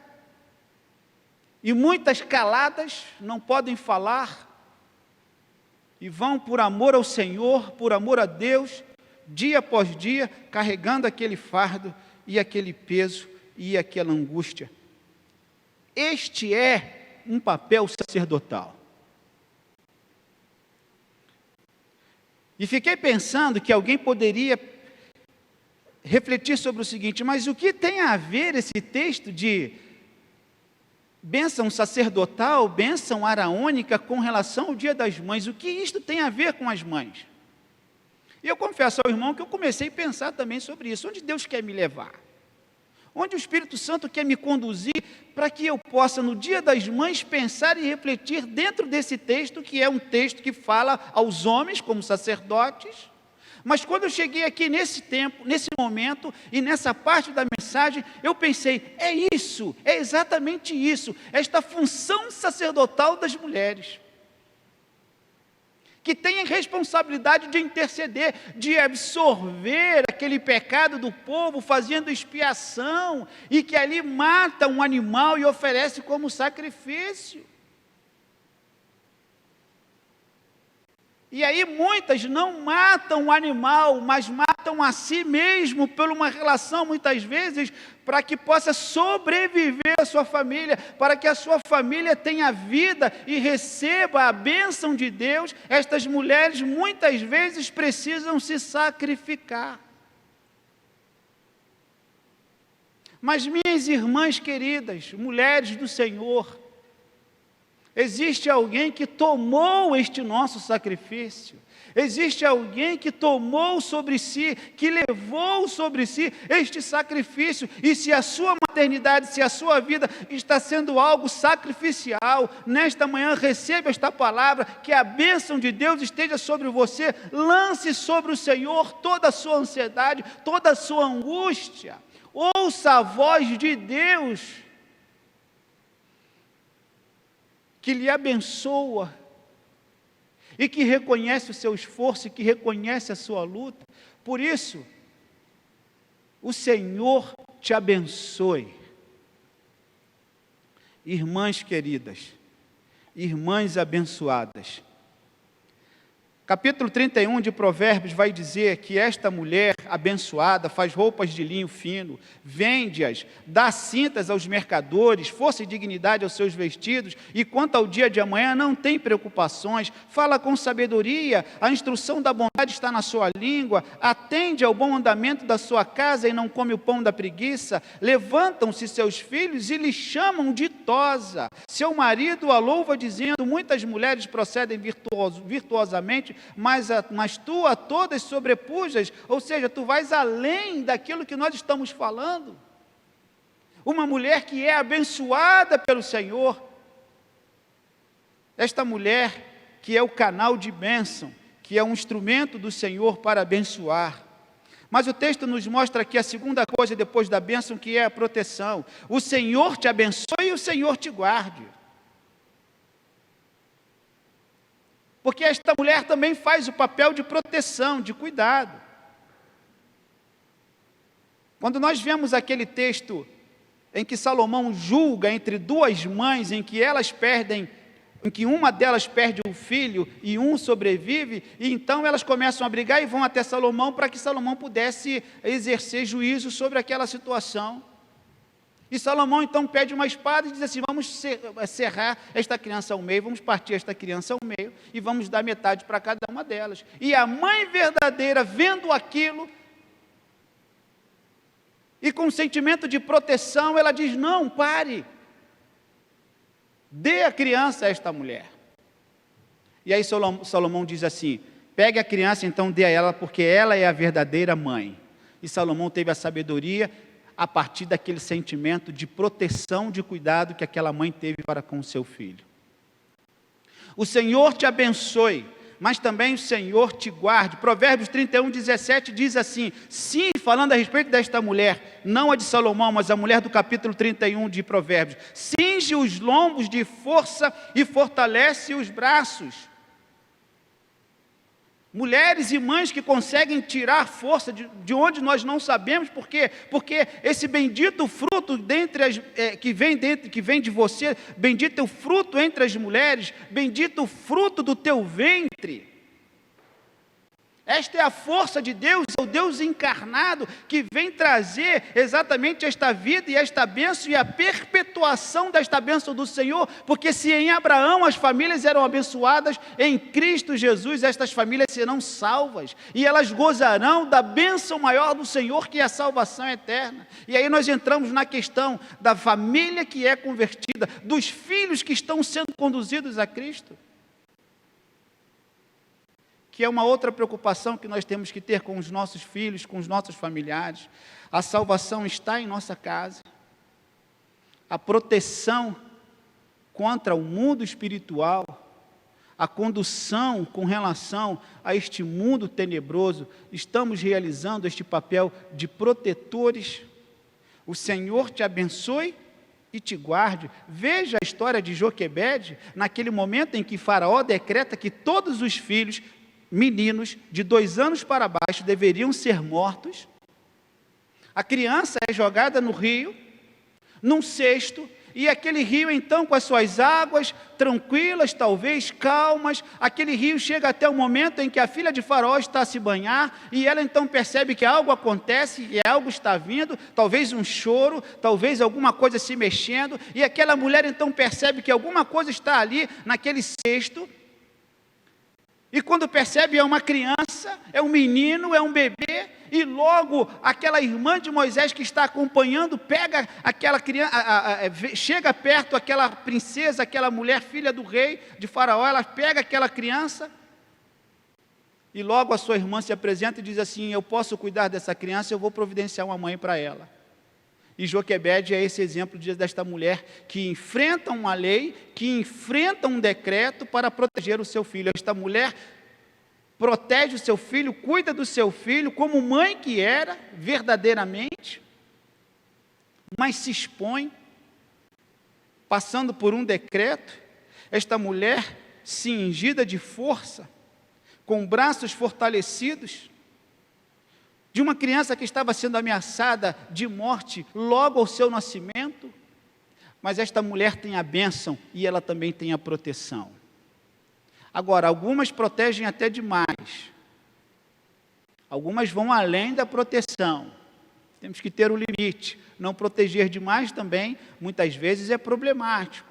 B: e muitas caladas, não podem falar, e vão por amor ao Senhor, por amor a Deus, dia após dia, carregando aquele fardo e aquele peso e aquela angústia. Este é um papel sacerdotal. E fiquei pensando que alguém poderia refletir sobre o seguinte: mas o que tem a ver esse texto de bênção sacerdotal, bênção araônica com relação ao Dia das Mães? O que isto tem a ver com as mães? E eu confesso ao irmão que eu comecei a pensar também sobre isso. Onde Deus quer me levar? Onde o Espírito Santo quer me conduzir para que eu possa, no Dia das Mães, pensar e refletir dentro desse texto, que é um texto que fala aos homens como sacerdotes. Mas quando eu cheguei aqui nesse tempo, nesse momento e nessa parte da mensagem, eu pensei, é isso, é exatamente isso, esta função sacerdotal das mulheres, que tem a responsabilidade de interceder, de absorver aquele pecado do povo, fazendo expiação, e que ali mata um animal e oferece como sacrifício. E aí muitas não matam o animal, mas matam a si mesmo por uma relação, muitas vezes, para que possa sobreviver a sua família, para que a sua família tenha vida e receba a bênção de Deus. Estas mulheres muitas vezes precisam se sacrificar. Mas minhas irmãs queridas, mulheres do Senhor, existe alguém que tomou este nosso sacrifício, existe alguém que tomou sobre si, que levou sobre si este sacrifício, e se a sua maternidade, se a sua vida está sendo algo sacrificial, nesta manhã receba esta palavra, que a bênção de Deus esteja sobre você, lance sobre o Senhor toda a sua ansiedade, toda a sua angústia, ouça a voz de Deus, que lhe abençoa, e que reconhece o seu esforço, e que reconhece a sua luta. Por isso, o Senhor te abençoe. Irmãs queridas, irmãs abençoadas, capítulo 31 de Provérbios vai dizer que esta mulher abençoada faz roupas de linho fino, vende-as, dá cintas aos mercadores, força e dignidade aos seus vestidos, e quanto ao dia de amanhã não tem preocupações, fala com sabedoria, a instrução da bondade está na sua língua, atende ao bom andamento da sua casa e não come o pão da preguiça, levantam-se seus filhos e lhe chamam ditosa, seu marido a louva dizendo, muitas mulheres procedem virtuosamente, mas tu a todas sobrepujas, ou seja, tu vais além daquilo que nós estamos falando. Uma mulher que é abençoada pelo Senhor, esta mulher que é o canal de bênção, que é um instrumento do Senhor para abençoar. Mas o texto nos mostra aqui a segunda coisa depois da bênção, que é a proteção. O Senhor te abençoe e o Senhor te guarde. Porque esta mulher também faz o papel de proteção, de cuidado. Quando nós vemos aquele texto em que Salomão julga entre duas mães, em que uma delas perde um filho e um sobrevive, e então elas começam a brigar e vão até Salomão para que Salomão pudesse exercer juízo sobre aquela situação. E Salomão então pede uma espada e diz assim, vamos serrar esta criança ao meio, vamos partir esta criança ao meio e vamos dar metade para cada uma delas. E a mãe verdadeira, vendo aquilo, e com um sentimento de proteção, ela diz, não, pare, dê a criança a esta mulher. E aí Salomão diz assim, pegue a criança, então dê a ela, porque ela é a verdadeira mãe. E Salomão teve a sabedoria a partir daquele sentimento de proteção, de cuidado que aquela mãe teve para com o seu filho. O Senhor te abençoe, mas também o Senhor te guarde. Provérbios 31, 17 diz assim, sim, falando a respeito desta mulher, não a de Salomão, mas a mulher do capítulo 31 de Provérbios, cinge os lombos de força e fortalece os braços. Mulheres e mães que conseguem tirar força de onde nós não sabemos, por quê? Porque esse bendito fruto que vem de você, bendito é o fruto entre as mulheres, bendito o fruto do teu ventre. Esta é a força de Deus, é o Deus encarnado que vem trazer exatamente esta vida e esta bênção e a perpetuação desta bênção do Senhor, porque se em Abraão as famílias eram abençoadas, em Cristo Jesus estas famílias serão salvas e elas gozarão da bênção maior do Senhor, que é a salvação eterna. E aí nós entramos na questão da família que é convertida, dos filhos que estão sendo conduzidos a Cristo, que é uma outra preocupação que nós temos que ter com os nossos filhos, com os nossos familiares. A salvação está em nossa casa. A proteção contra o mundo espiritual, a condução com relação a este mundo tenebroso, estamos realizando este papel de protetores. O Senhor te abençoe e te guarde. Veja a história de Joquebede, naquele momento em que Faraó decreta que todos os filhos meninos de 2 anos para baixo deveriam ser mortos. A criança é jogada no rio, num cesto, e aquele rio então com as suas águas tranquilas, talvez calmas, aquele rio chega até o momento em que a filha de Faraó está a se banhar, e ela então percebe que algo acontece, e algo está vindo, talvez um choro, talvez alguma coisa se mexendo, e aquela mulher então percebe que alguma coisa está ali naquele cesto. E quando percebe, é uma criança, é um menino, é um bebê, e logo aquela irmã de Moisés que está acompanhando, pega aquela criança, chega perto aquela princesa, aquela mulher, filha do rei de Faraó, ela pega aquela criança, e logo a sua irmã se apresenta e diz assim: eu posso cuidar dessa criança, eu vou providenciar uma mãe para ela. E Joquebede é esse exemplo desta mulher que enfrenta uma lei, que enfrenta um decreto para proteger o seu filho. Esta mulher protege o seu filho, cuida do seu filho, como mãe que era, verdadeiramente, mas se expõe, passando por um decreto. Esta mulher, cingida de força, com braços fortalecidos, de uma criança que estava sendo ameaçada de morte logo ao seu nascimento, mas esta mulher tem a bênção e ela também tem a proteção. Agora, algumas protegem até demais, algumas vão além da proteção, temos que ter um limite. Não proteger demais também, muitas vezes, é problemático.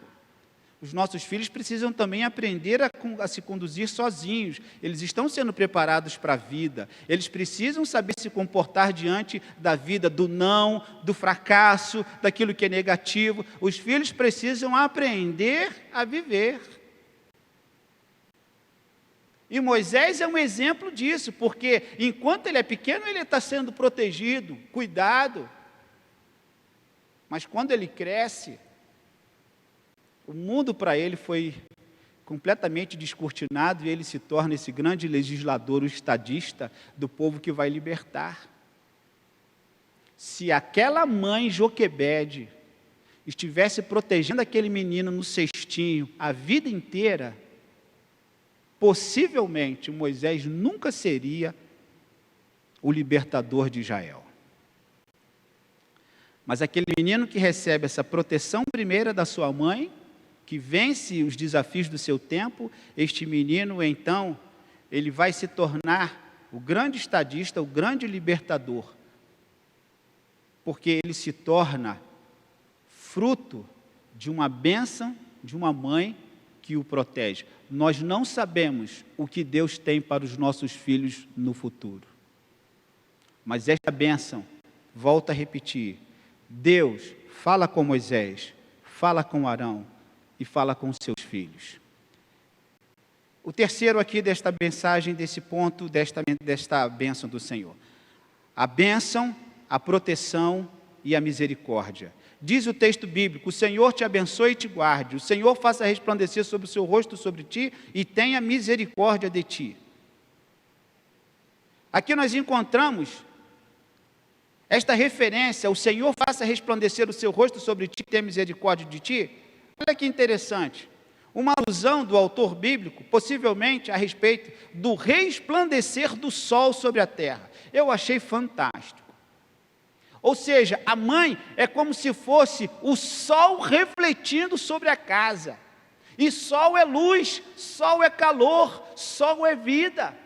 B: Os nossos filhos precisam também aprender a se conduzir sozinhos. Eles estão sendo preparados para a vida. Eles precisam saber se comportar diante da vida, do não, do fracasso, daquilo que é negativo. Os filhos precisam aprender a viver. E Moisés é um exemplo disso, porque enquanto ele é pequeno, ele está sendo protegido, cuidado. Mas quando ele cresce, o mundo para ele foi completamente descortinado e ele se torna esse grande legislador, o estadista do povo que vai libertar. Se aquela mãe Joquebede estivesse protegendo aquele menino no cestinho a vida inteira, possivelmente Moisés nunca seria o libertador de Israel. Mas aquele menino que recebe essa proteção primeira da sua mãe, que vence os desafios do seu tempo, este menino, então, ele vai se tornar o grande estadista, o grande libertador, porque ele se torna fruto de uma bênção de uma mãe que o protege. Nós não sabemos o que Deus tem para os nossos filhos no futuro, mas esta bênção, volto a repetir, Deus fala com Moisés, fala com Arão, e fala com os seus filhos. O terceiro aqui desta mensagem, desse ponto, desta bênção do Senhor. A bênção, a proteção e a misericórdia. Diz o texto bíblico: o Senhor te abençoe e te guarde, o Senhor faça resplandecer sobre o seu rosto sobre ti e tenha misericórdia de ti. Aqui nós encontramos esta referência: o Senhor faça resplandecer o seu rosto sobre ti e tenha misericórdia de ti. Olha que interessante, uma alusão do autor bíblico, possivelmente a respeito do resplandecer do sol sobre a terra. Eu achei fantástico. Ou seja, a mãe é como se fosse o sol refletindo sobre a casa. E sol é luz, sol é calor, sol é vida.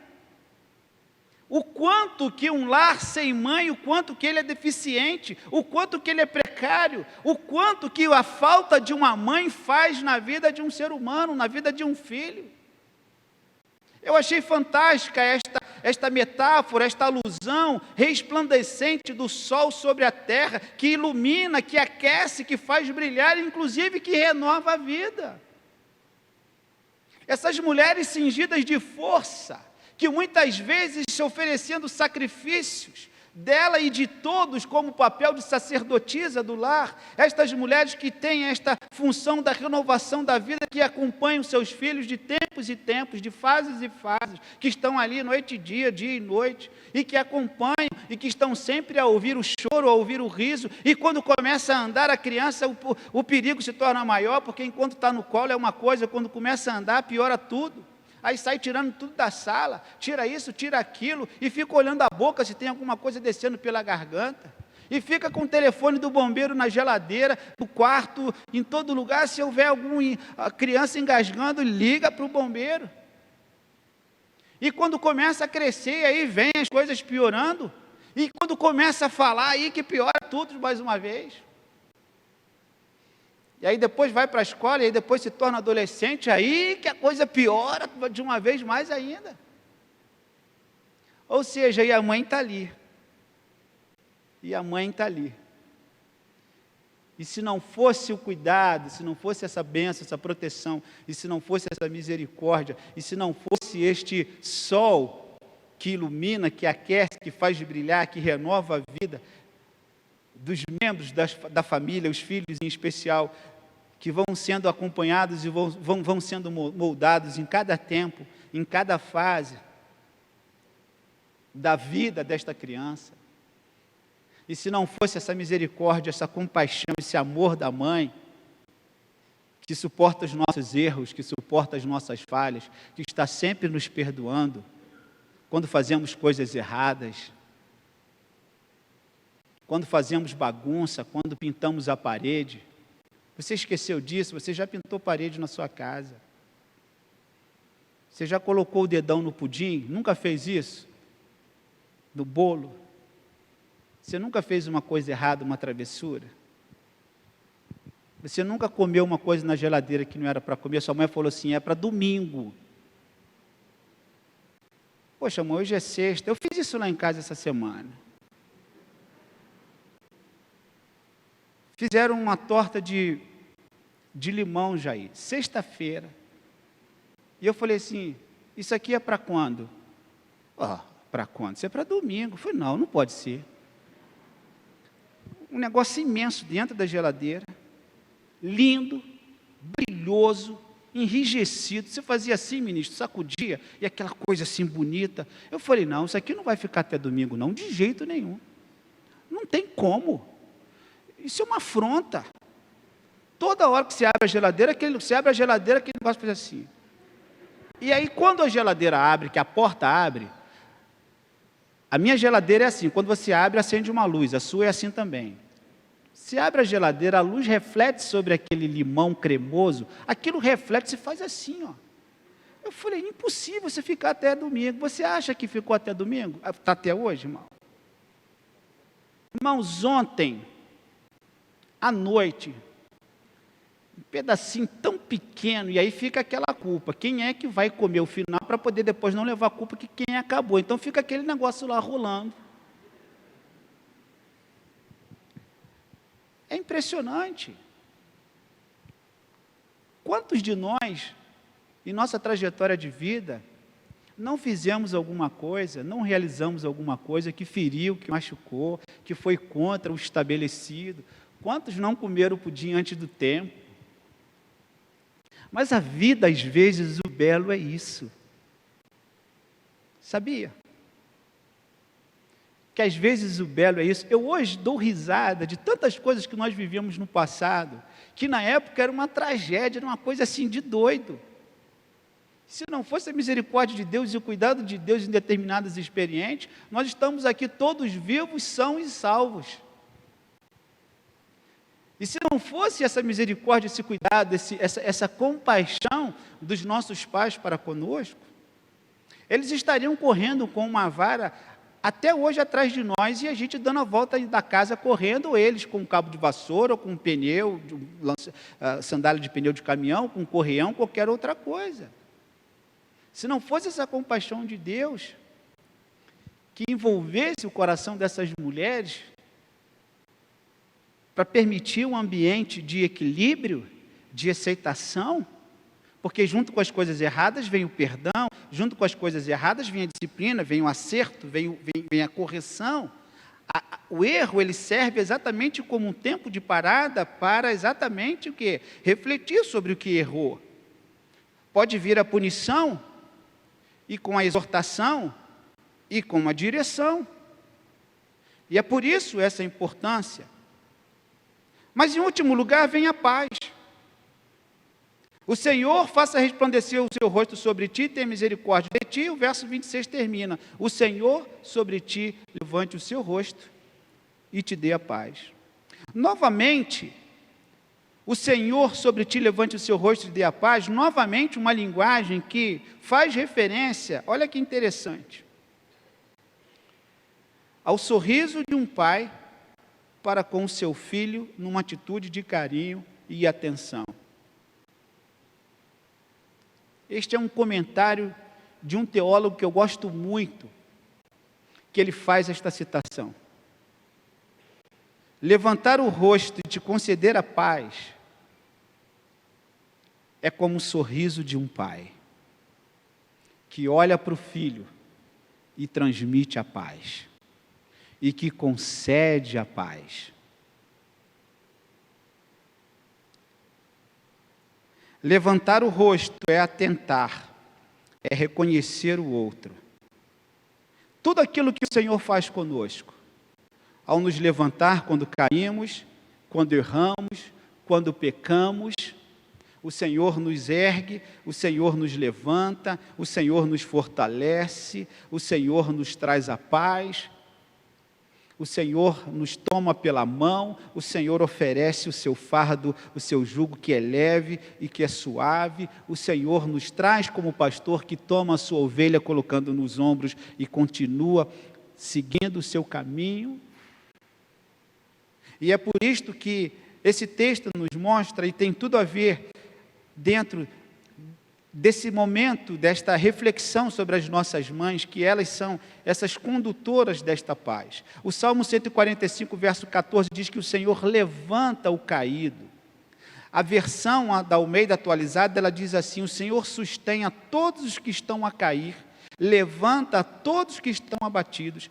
B: o quanto que um lar sem mãe, o quanto que ele é deficiente, o quanto que ele é precário, o quanto que a falta de uma mãe faz na vida de um ser humano, na vida de um filho. Eu achei fantástica esta metáfora, esta alusão resplandecente do sol sobre a terra, que ilumina, que aquece, que faz brilhar, inclusive que renova a vida. Essas mulheres cingidas de força, que muitas vezes se oferecendo sacrifícios dela e de todos como papel de sacerdotisa do lar, estas mulheres que têm esta função da renovação da vida, que acompanham seus filhos de tempos e tempos, de fases e fases, que estão ali noite e dia e noite, e que acompanham e que estão sempre a ouvir o choro, a ouvir o riso, e quando começa a andar a criança, o perigo se torna maior, porque enquanto está no colo é uma coisa, quando começa a andar piora tudo. Aí sai tirando tudo da sala, tira isso, tira aquilo, e fica olhando a boca se tem alguma coisa descendo pela garganta, e fica com o telefone do bombeiro na geladeira, no quarto, em todo lugar. Se houver alguma criança engasgando, liga para o bombeiro. E quando começa a crescer, aí vem as coisas piorando, e quando começa a falar, aí que piora tudo mais uma vez. E aí depois vai para a escola, e aí depois se torna adolescente, aí que a coisa piora de uma vez mais ainda. Ou seja, e a mãe está ali. E a mãe está ali. E se não fosse o cuidado, se não fosse essa bênção, essa proteção, e se não fosse essa misericórdia, e se não fosse este sol que ilumina, que aquece, que faz brilhar, que renova a vida dos membros da família, os filhos em especial, que vão sendo acompanhados e vão sendo moldados em cada tempo, em cada fase da vida desta criança. E se não fosse essa misericórdia, essa compaixão, esse amor da mãe, que suporta os nossos erros, que suporta as nossas falhas, que está sempre nos perdoando quando fazemos coisas erradas, quando fazemos bagunça, quando pintamos a parede. Você esqueceu disso? Você já pintou parede na sua casa? Você já colocou o dedão no pudim? Nunca fez isso? No bolo? Você nunca fez uma coisa errada, uma travessura? Você nunca comeu uma coisa na geladeira que não era para comer? Sua mãe falou assim, é para domingo. Poxa, mãe, hoje é sexta. Eu fiz isso lá em casa essa semana. Fizeram uma torta de limão, Jair, sexta-feira. E eu falei assim, isso aqui é para quando? Para quando? Isso é para domingo. Eu falei, não pode ser. Um negócio imenso dentro da geladeira, lindo, brilhoso, enrijecido. Você fazia assim, ministro, sacudia, e aquela coisa assim bonita. Eu falei, não, isso aqui não vai ficar até domingo, não, de jeito nenhum. Não tem como. Isso é uma afronta. Toda hora que você abre a geladeira, aquele negócio faz assim. E aí, quando a geladeira abre, que a porta abre, a minha geladeira é assim, quando você abre, acende uma luz, a sua é assim também. Se abre a geladeira, a luz reflete sobre aquele limão cremoso, aquilo reflete e faz assim, ó. Eu falei, impossível você ficar até domingo. Você acha que ficou até domingo? Está até hoje, irmão? Irmãos, ontem, à noite, um pedacinho tão pequeno, e aí fica aquela culpa. Quem é que vai comer o final para poder depois não levar a culpa que quem acabou? Então fica aquele negócio lá rolando. É impressionante. Quantos de nós, em nossa trajetória de vida, não fizemos alguma coisa, não realizamos alguma coisa que feriu, que machucou, que foi contra o estabelecido? Quantos não comeram pudim antes do tempo? Mas a vida, às vezes, o belo é isso. Sabia? Que às vezes o belo é isso. Eu hoje dou risada de tantas coisas que nós vivíamos no passado, que na época era uma tragédia, era uma coisa assim de doido. Se não fosse a misericórdia de Deus e o cuidado de Deus em determinadas experiências, nós estamos aqui todos vivos, sãos e salvos. E se não fosse essa misericórdia, esse cuidado, essa compaixão dos nossos pais para conosco, eles estariam correndo com uma vara até hoje atrás de nós, e a gente dando a volta da casa correndo, ou eles com um cabo de vassoura, ou com um pneu, sandália de pneu de caminhão, com um correião, qualquer outra coisa. Se não fosse essa compaixão de Deus, que envolvesse o coração dessas mulheres, para permitir um ambiente de equilíbrio, de aceitação, porque junto com as coisas erradas vem o perdão, junto com as coisas erradas vem a disciplina, vem o acerto, vem a correção. O erro, ele serve exatamente como um tempo de parada para exatamente o quê? Refletir sobre o que errou. Pode vir a punição, e com a exortação, e com a direção. E é por isso essa importância. Mas em último lugar vem a paz. O Senhor faça resplandecer o seu rosto sobre ti, tenha misericórdia de ti. O verso 26 termina: o Senhor sobre ti levante o seu rosto e te dê a paz. Novamente, o Senhor sobre ti levante o seu rosto e te dê a paz. Novamente, uma linguagem que faz referência, olha que interessante, ao sorriso de um pai para com o seu filho, numa atitude de carinho e atenção. Este é um comentário de um teólogo que eu gosto muito, que ele faz esta citação. Levantar o rosto e te conceder a paz é como o sorriso de um pai, que olha para o filho e transmite a paz, e que concede a paz. Levantar o rosto é atentar, é reconhecer o outro. Tudo aquilo que o Senhor faz conosco, ao nos levantar quando caímos, quando erramos, quando pecamos, o Senhor nos ergue, o Senhor nos levanta, o Senhor nos fortalece, o Senhor nos traz a paz, o Senhor nos toma pela mão, o Senhor oferece o seu fardo, o seu jugo que é leve e que é suave, o Senhor nos traz como pastor que toma a sua ovelha colocando nos ombros e continua seguindo o seu caminho. E é por isto que esse texto nos mostra, e tem tudo a ver dentro desse momento, desta reflexão sobre as nossas mães, que elas são essas condutoras desta paz. O Salmo 145, verso 14, diz que o Senhor levanta o caído. A versão da Almeida atualizada, ela diz assim: o Senhor sustém a todos os que estão a cair, levanta a todos que estão abatidos.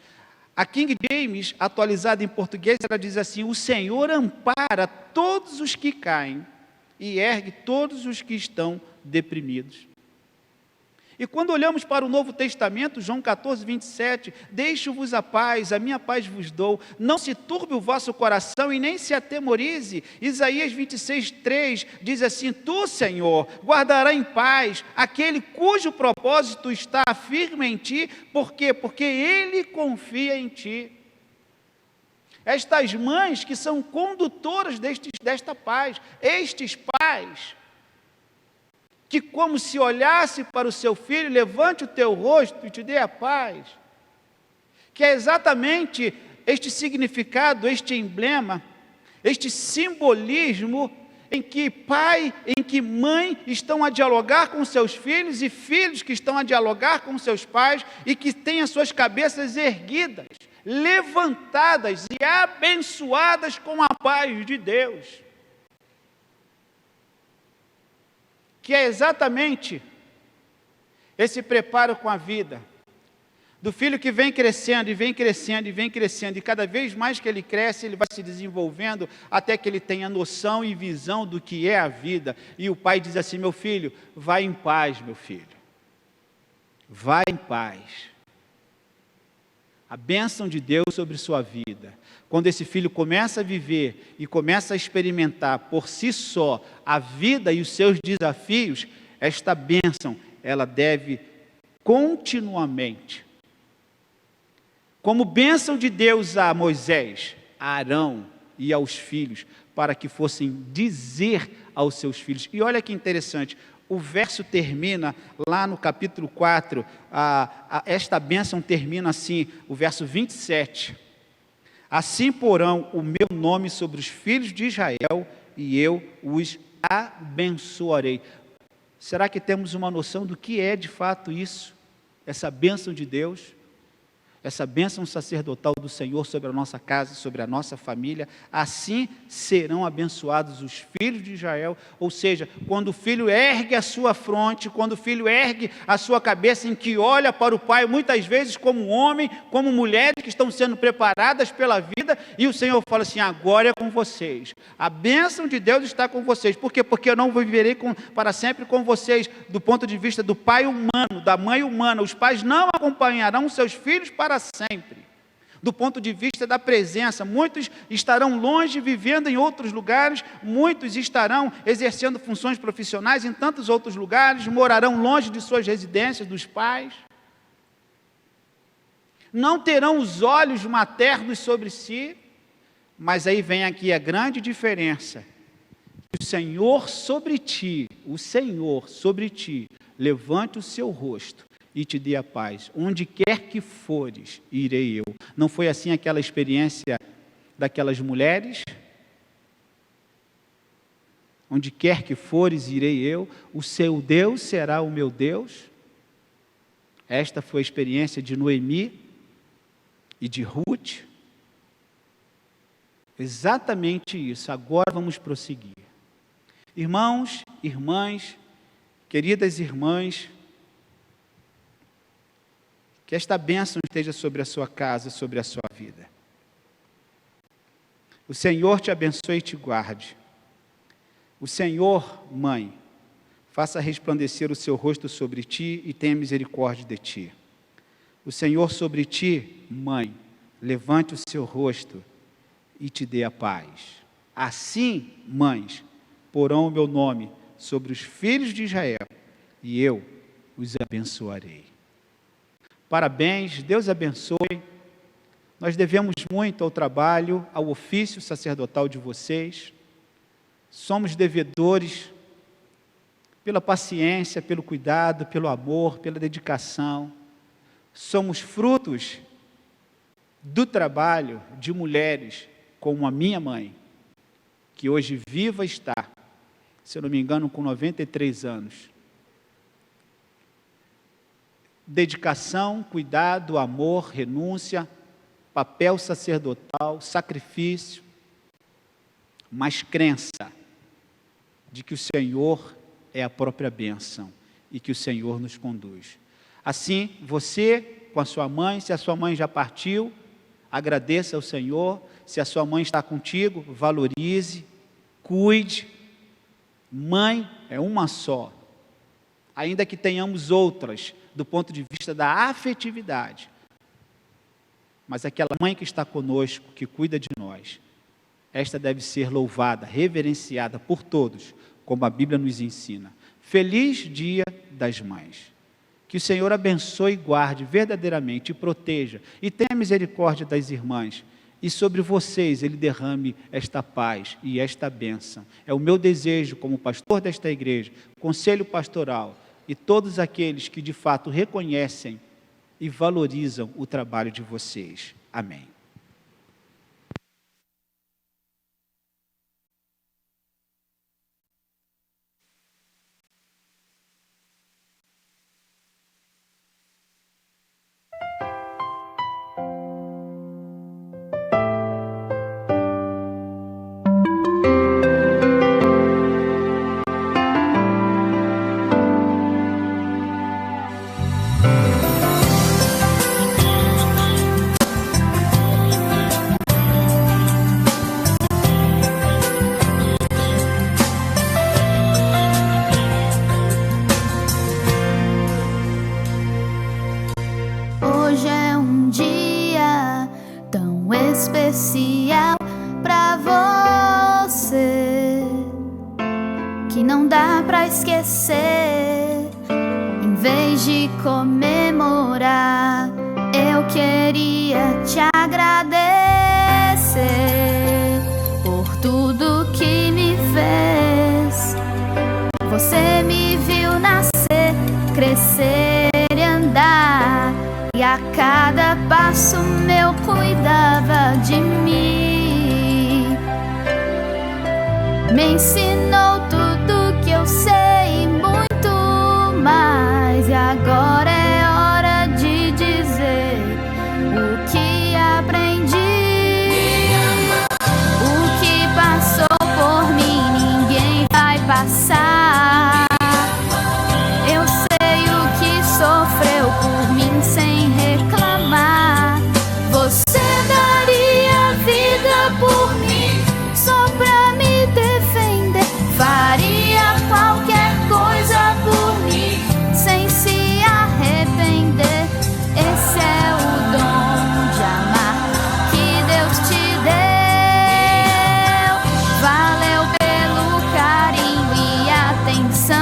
B: A King James, atualizada em português, ela diz assim: o Senhor ampara todos os que caem e ergue todos os que estão deprimidos. E quando olhamos para o Novo Testamento, João 14, 27, deixo-vos a paz, a minha paz vos dou, não se turbe o vosso coração e nem se atemorize. Isaías 26, 3 diz assim: tu, Senhor, guardará em paz aquele cujo propósito está firme em ti. Por quê? Porque ele confia em ti. Estas mães que são condutoras desta paz, estes pais, que como se olhasse para o seu filho, levante o teu rosto e te dê a paz, que é exatamente este significado, este emblema, este simbolismo em que pai, em que mãe estão a dialogar com seus filhos, e filhos que estão a dialogar com seus pais, e que têm as suas cabeças erguidas, levantadas e abençoadas com a paz de Deus. Que é exatamente esse preparo com a vida, do filho que vem crescendo, e vem crescendo, e vem crescendo, e cada vez mais que ele cresce, ele vai se desenvolvendo, até que ele tenha noção e visão do que é a vida, e o pai diz assim: meu filho, vai em paz, meu filho, vai em paz. A bênção de Deus sobre sua vida. Quando esse filho começa a viver e começa a experimentar por si só a vida e os seus desafios, esta bênção, ela deve continuamente, como bênção de Deus a Moisés, a Arão e aos filhos, para que fossem dizer aos seus filhos. E olha que interessante, o verso termina, lá no capítulo 4, esta bênção termina assim, o verso 27. Assim porão o meu nome sobre os filhos de Israel, e eu os abençoarei. Será que temos uma noção do que é de fato isso? Essa bênção de Deus? Essa bênção sacerdotal do Senhor sobre a nossa casa, sobre a nossa família? Assim serão abençoados os filhos de Israel. Ou seja, quando o filho ergue a sua fronte, quando o filho ergue a sua cabeça, em que olha para o pai, muitas vezes como homem, como mulheres que estão sendo preparadas pela vida, e o Senhor fala assim: agora é com vocês, a bênção de Deus está com vocês. Por quê? Porque eu não viverei para sempre com vocês. Do ponto de vista do pai humano, da mãe humana, os pais não acompanharão seus filhos para sempre. Do ponto de vista da presença, muitos estarão longe, vivendo em outros lugares, muitos estarão exercendo funções profissionais em tantos outros lugares, morarão longe de suas residências, dos pais, não terão os olhos maternos sobre si. Mas aí vem aqui a grande diferença: o Senhor sobre ti, levante o seu rosto e te dê a paz. Onde quer que fores, irei eu. Não foi assim aquela experiência daquelas mulheres? Onde quer que fores, irei eu. O seu Deus será o meu Deus. Esta foi a experiência de Noemi e de Ruth. Exatamente isso. Agora vamos prosseguir. Irmãos, irmãs, queridas irmãs, que esta bênção esteja sobre a sua casa, sobre a sua vida. O Senhor te abençoe e te guarde. O Senhor, mãe, faça resplandecer o seu rosto sobre ti e tenha misericórdia de ti. O Senhor sobre ti, mãe, levante o seu rosto e te dê a paz. Assim, mães, porão o meu nome sobre os filhos de Israel, e eu os abençoarei. Parabéns, Deus abençoe. Nós devemos muito ao trabalho, ao ofício sacerdotal de vocês. Somos devedores pela paciência, pelo cuidado, pelo amor, pela dedicação. Somos frutos do trabalho de mulheres como a minha mãe, que hoje viva está, se eu não me engano, com 93 anos. Dedicação, cuidado, amor, renúncia, papel sacerdotal, sacrifício, mas crença de que o Senhor é a própria bênção e que o Senhor nos conduz. Assim, você com a sua mãe, se a sua mãe já partiu, agradeça ao Senhor. Se a sua mãe está contigo, valorize, cuide. Mãe é uma só, ainda que tenhamos outras, do ponto de vista da afetividade, mas aquela mãe que está conosco, que cuida de nós, esta deve ser louvada, reverenciada por todos, como a Bíblia nos ensina. Feliz Dia das Mães. Que o Senhor abençoe e guarde verdadeiramente, e proteja, e tenha misericórdia das irmãs, e sobre vocês Ele derrame esta paz e esta bênção. É o meu desejo como pastor desta igreja, conselho pastoral, e todos aqueles que de fato reconhecem e valorizam o trabalho de vocês. Amém.
G: especial pra você que não dá pra esquecer. Em vez de comemorar, eu queria te agradecer por tudo que me fez. Você me viu cada passo meu cuidava de mim. Me ensinou tudo que eu sei, muito mais. E agora é hora de dizer o que aprendi. O que passou por mim, ninguém vai passar. Eu sei o que sofreu por mim sem reclamar. Você daria vida por mim só pra me defender. Faria qualquer coisa por mim sem se arrepender. Esse é o dom de amar que Deus te deu. Valeu pelo carinho e atenção.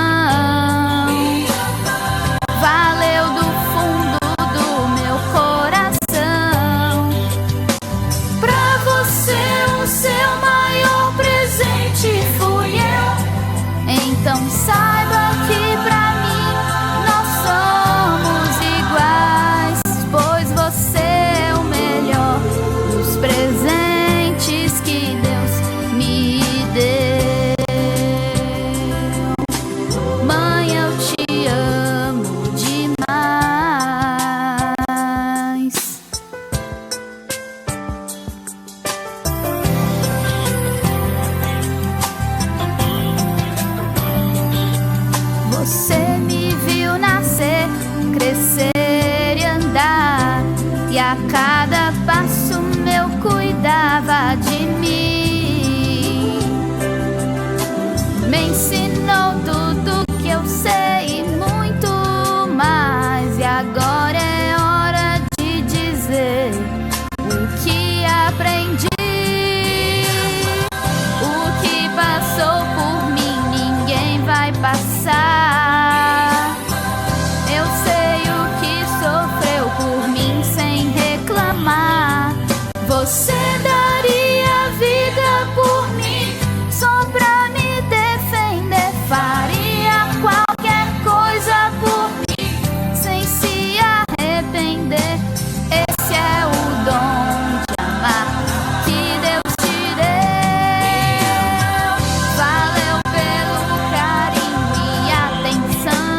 G: Valeu do fundo do meu coração. Pra você o seu maior presente fui eu. Então saiba que pra mim nós somos iguais, pois você é o melhor dos presentes que Deus me deu. Mãe, eu te amo demais. Você me viu nascer, crescer e andar, e a cada passo meu cuidava de mim. Me ensinou tudo que eu sei, muito mais. E agora é hora de dizer o que aprendi. O que passou por mim, ninguém vai passar. Eu sei o que sofreu por mim sem reclamar. Você daria vida por mim só pra me defender. Faria qualquer coisa por mim sem se arrepender. Esse é o dom de amar que Deus te deu. Valeu pelo carinho e atenção.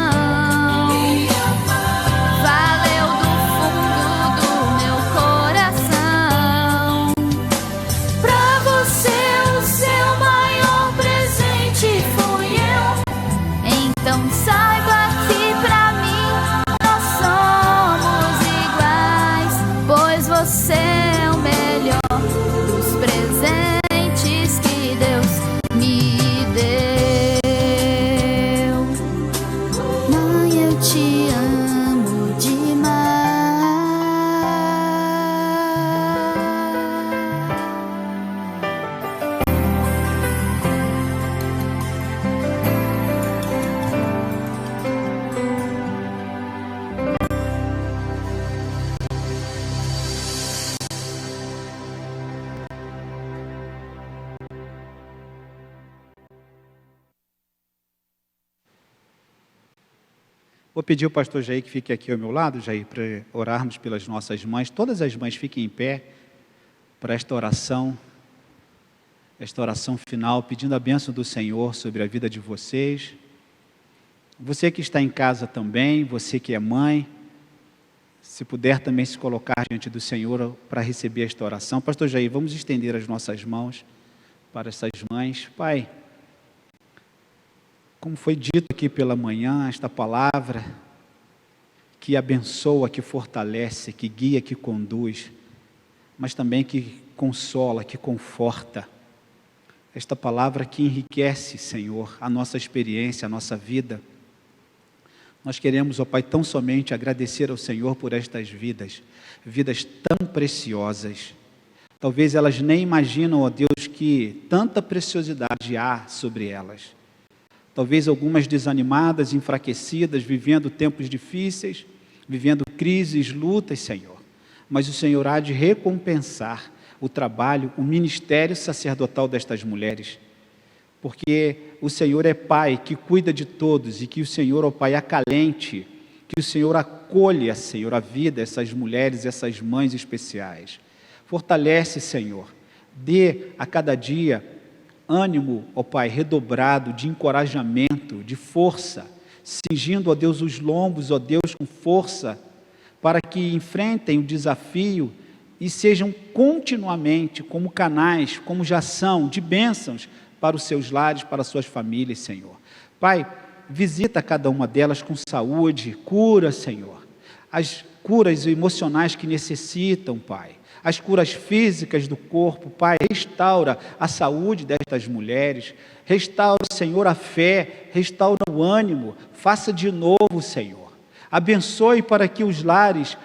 G: Valeu do fundo do meu coração. Pra você o seu maior presente fui eu. Então saiba que pra mim nós somos iguais, pois você é o melhor dos presentes que Deus me deu. Mãe, eu te amo demais.
B: Vou pedir ao pastor Jair que fique aqui ao meu lado, Jair, para orarmos pelas nossas mães. Todas as mães fiquem em pé para esta oração final, pedindo a bênção do Senhor sobre a vida de vocês. Você que está em casa também, você que é mãe, se puder também se colocar diante do Senhor para receber esta oração. Pastor Jair, vamos estender as nossas mãos para essas mães. Pai, como foi dito aqui pela manhã, esta palavra que abençoa, que fortalece, que guia, que conduz, mas também que consola, que conforta. Esta palavra que enriquece, Senhor, a nossa experiência, a nossa vida. Nós queremos, ó Pai, tão somente agradecer ao Senhor por estas vidas, vidas tão preciosas. Talvez elas nem imaginam, ó Deus, que tanta preciosidade há sobre elas. Talvez algumas desanimadas, enfraquecidas, vivendo tempos difíceis, vivendo crises, lutas, Senhor. Mas o Senhor há de recompensar o trabalho, o ministério sacerdotal destas mulheres. Porque o Senhor é Pai que cuida de todos e que o Senhor, ó Pai, acalente, que o Senhor acolha, Senhor, a vida dessas mulheres, essas mães especiais. Fortalece, Senhor, dê a cada dia ânimo, ó Pai, redobrado de encorajamento, de força, cingindo, ó Deus, os lombos, ó Deus, com força, para que enfrentem o desafio e sejam continuamente como canais, como já são, de bênçãos para os seus lares, para as suas famílias, Senhor. Pai, visita cada uma delas com saúde, cura, Senhor, as curas emocionais que necessitam, Pai, as curas físicas do corpo, Pai, restaura a saúde destas mulheres, restaura, Senhor, a fé, restaura o ânimo, faça de novo, Senhor, abençoe para que os lares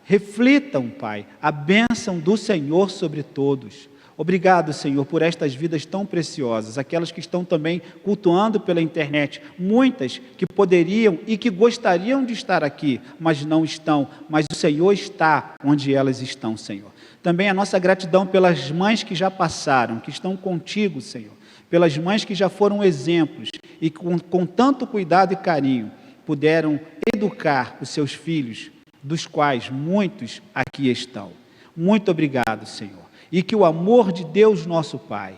B: reflitam, Pai, a bênção do Senhor sobre todos. Obrigado, Senhor, por estas vidas tão preciosas, aquelas que estão também cultuando pela internet, muitas que poderiam e que gostariam de estar aqui, mas não estão, mas o Senhor está onde elas estão, Senhor. Também a nossa gratidão pelas mães que já passaram, que estão contigo, Senhor, pelas mães que já foram exemplos e com tanto cuidado e carinho puderam educar os seus filhos, dos quais muitos aqui estão. Muito obrigado, Senhor. E que o amor de Deus nosso Pai,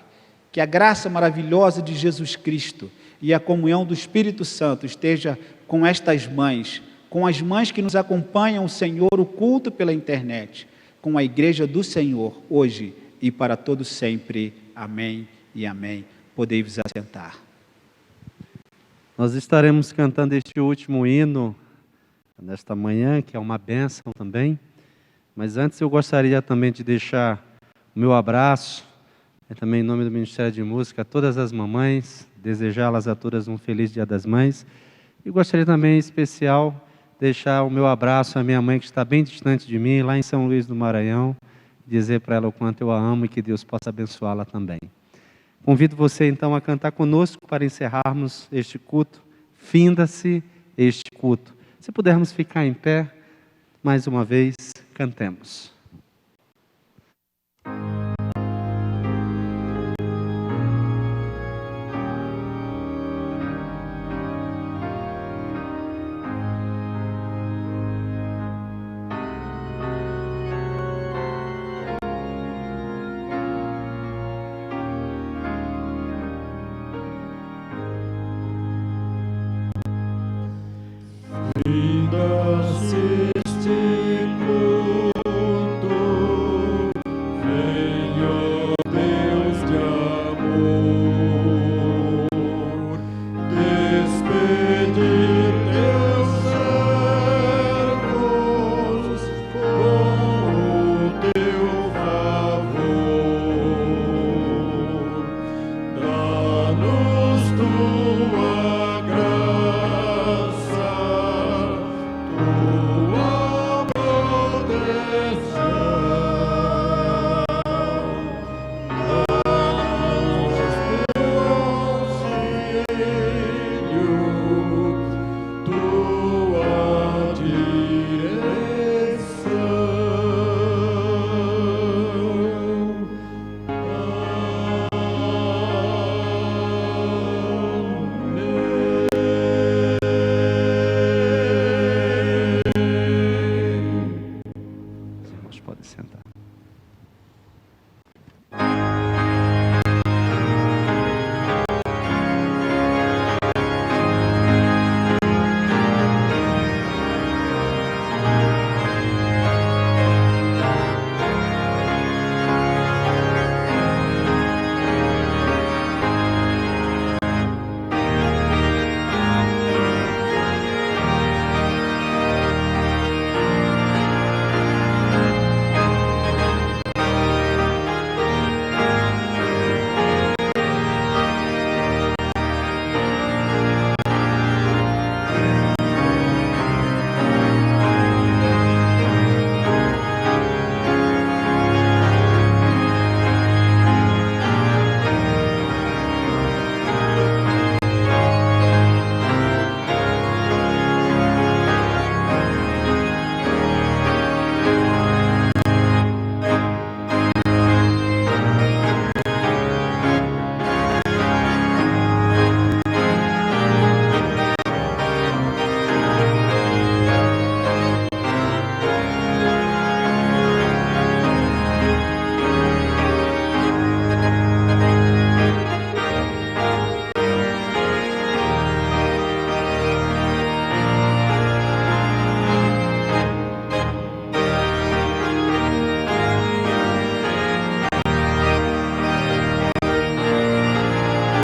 B: que a graça maravilhosa de Jesus Cristo e a comunhão do Espírito Santo esteja com estas mães, com as mães que nos acompanham, Senhor, o culto pela internet, com a Igreja do Senhor, hoje e para todos sempre. Amém e amém. Podei-vos assentar.
D: Nós estaremos cantando este último hino nesta manhã, que é uma bênção também, mas antes eu gostaria também de deixar o meu abraço, também em nome do Ministério de Música, a todas as mamães, desejá-las a todas um feliz Dia das Mães, e gostaria também, em especial, deixar o meu abraço à minha mãe, que está bem distante de mim, lá em São Luís do Maranhão, dizer para ela o quanto eu a amo e que Deus possa abençoá-la também. Convido você, então, a cantar conosco para encerrarmos este culto. Finda-se este culto. Se pudermos ficar em pé, mais uma vez, cantemos.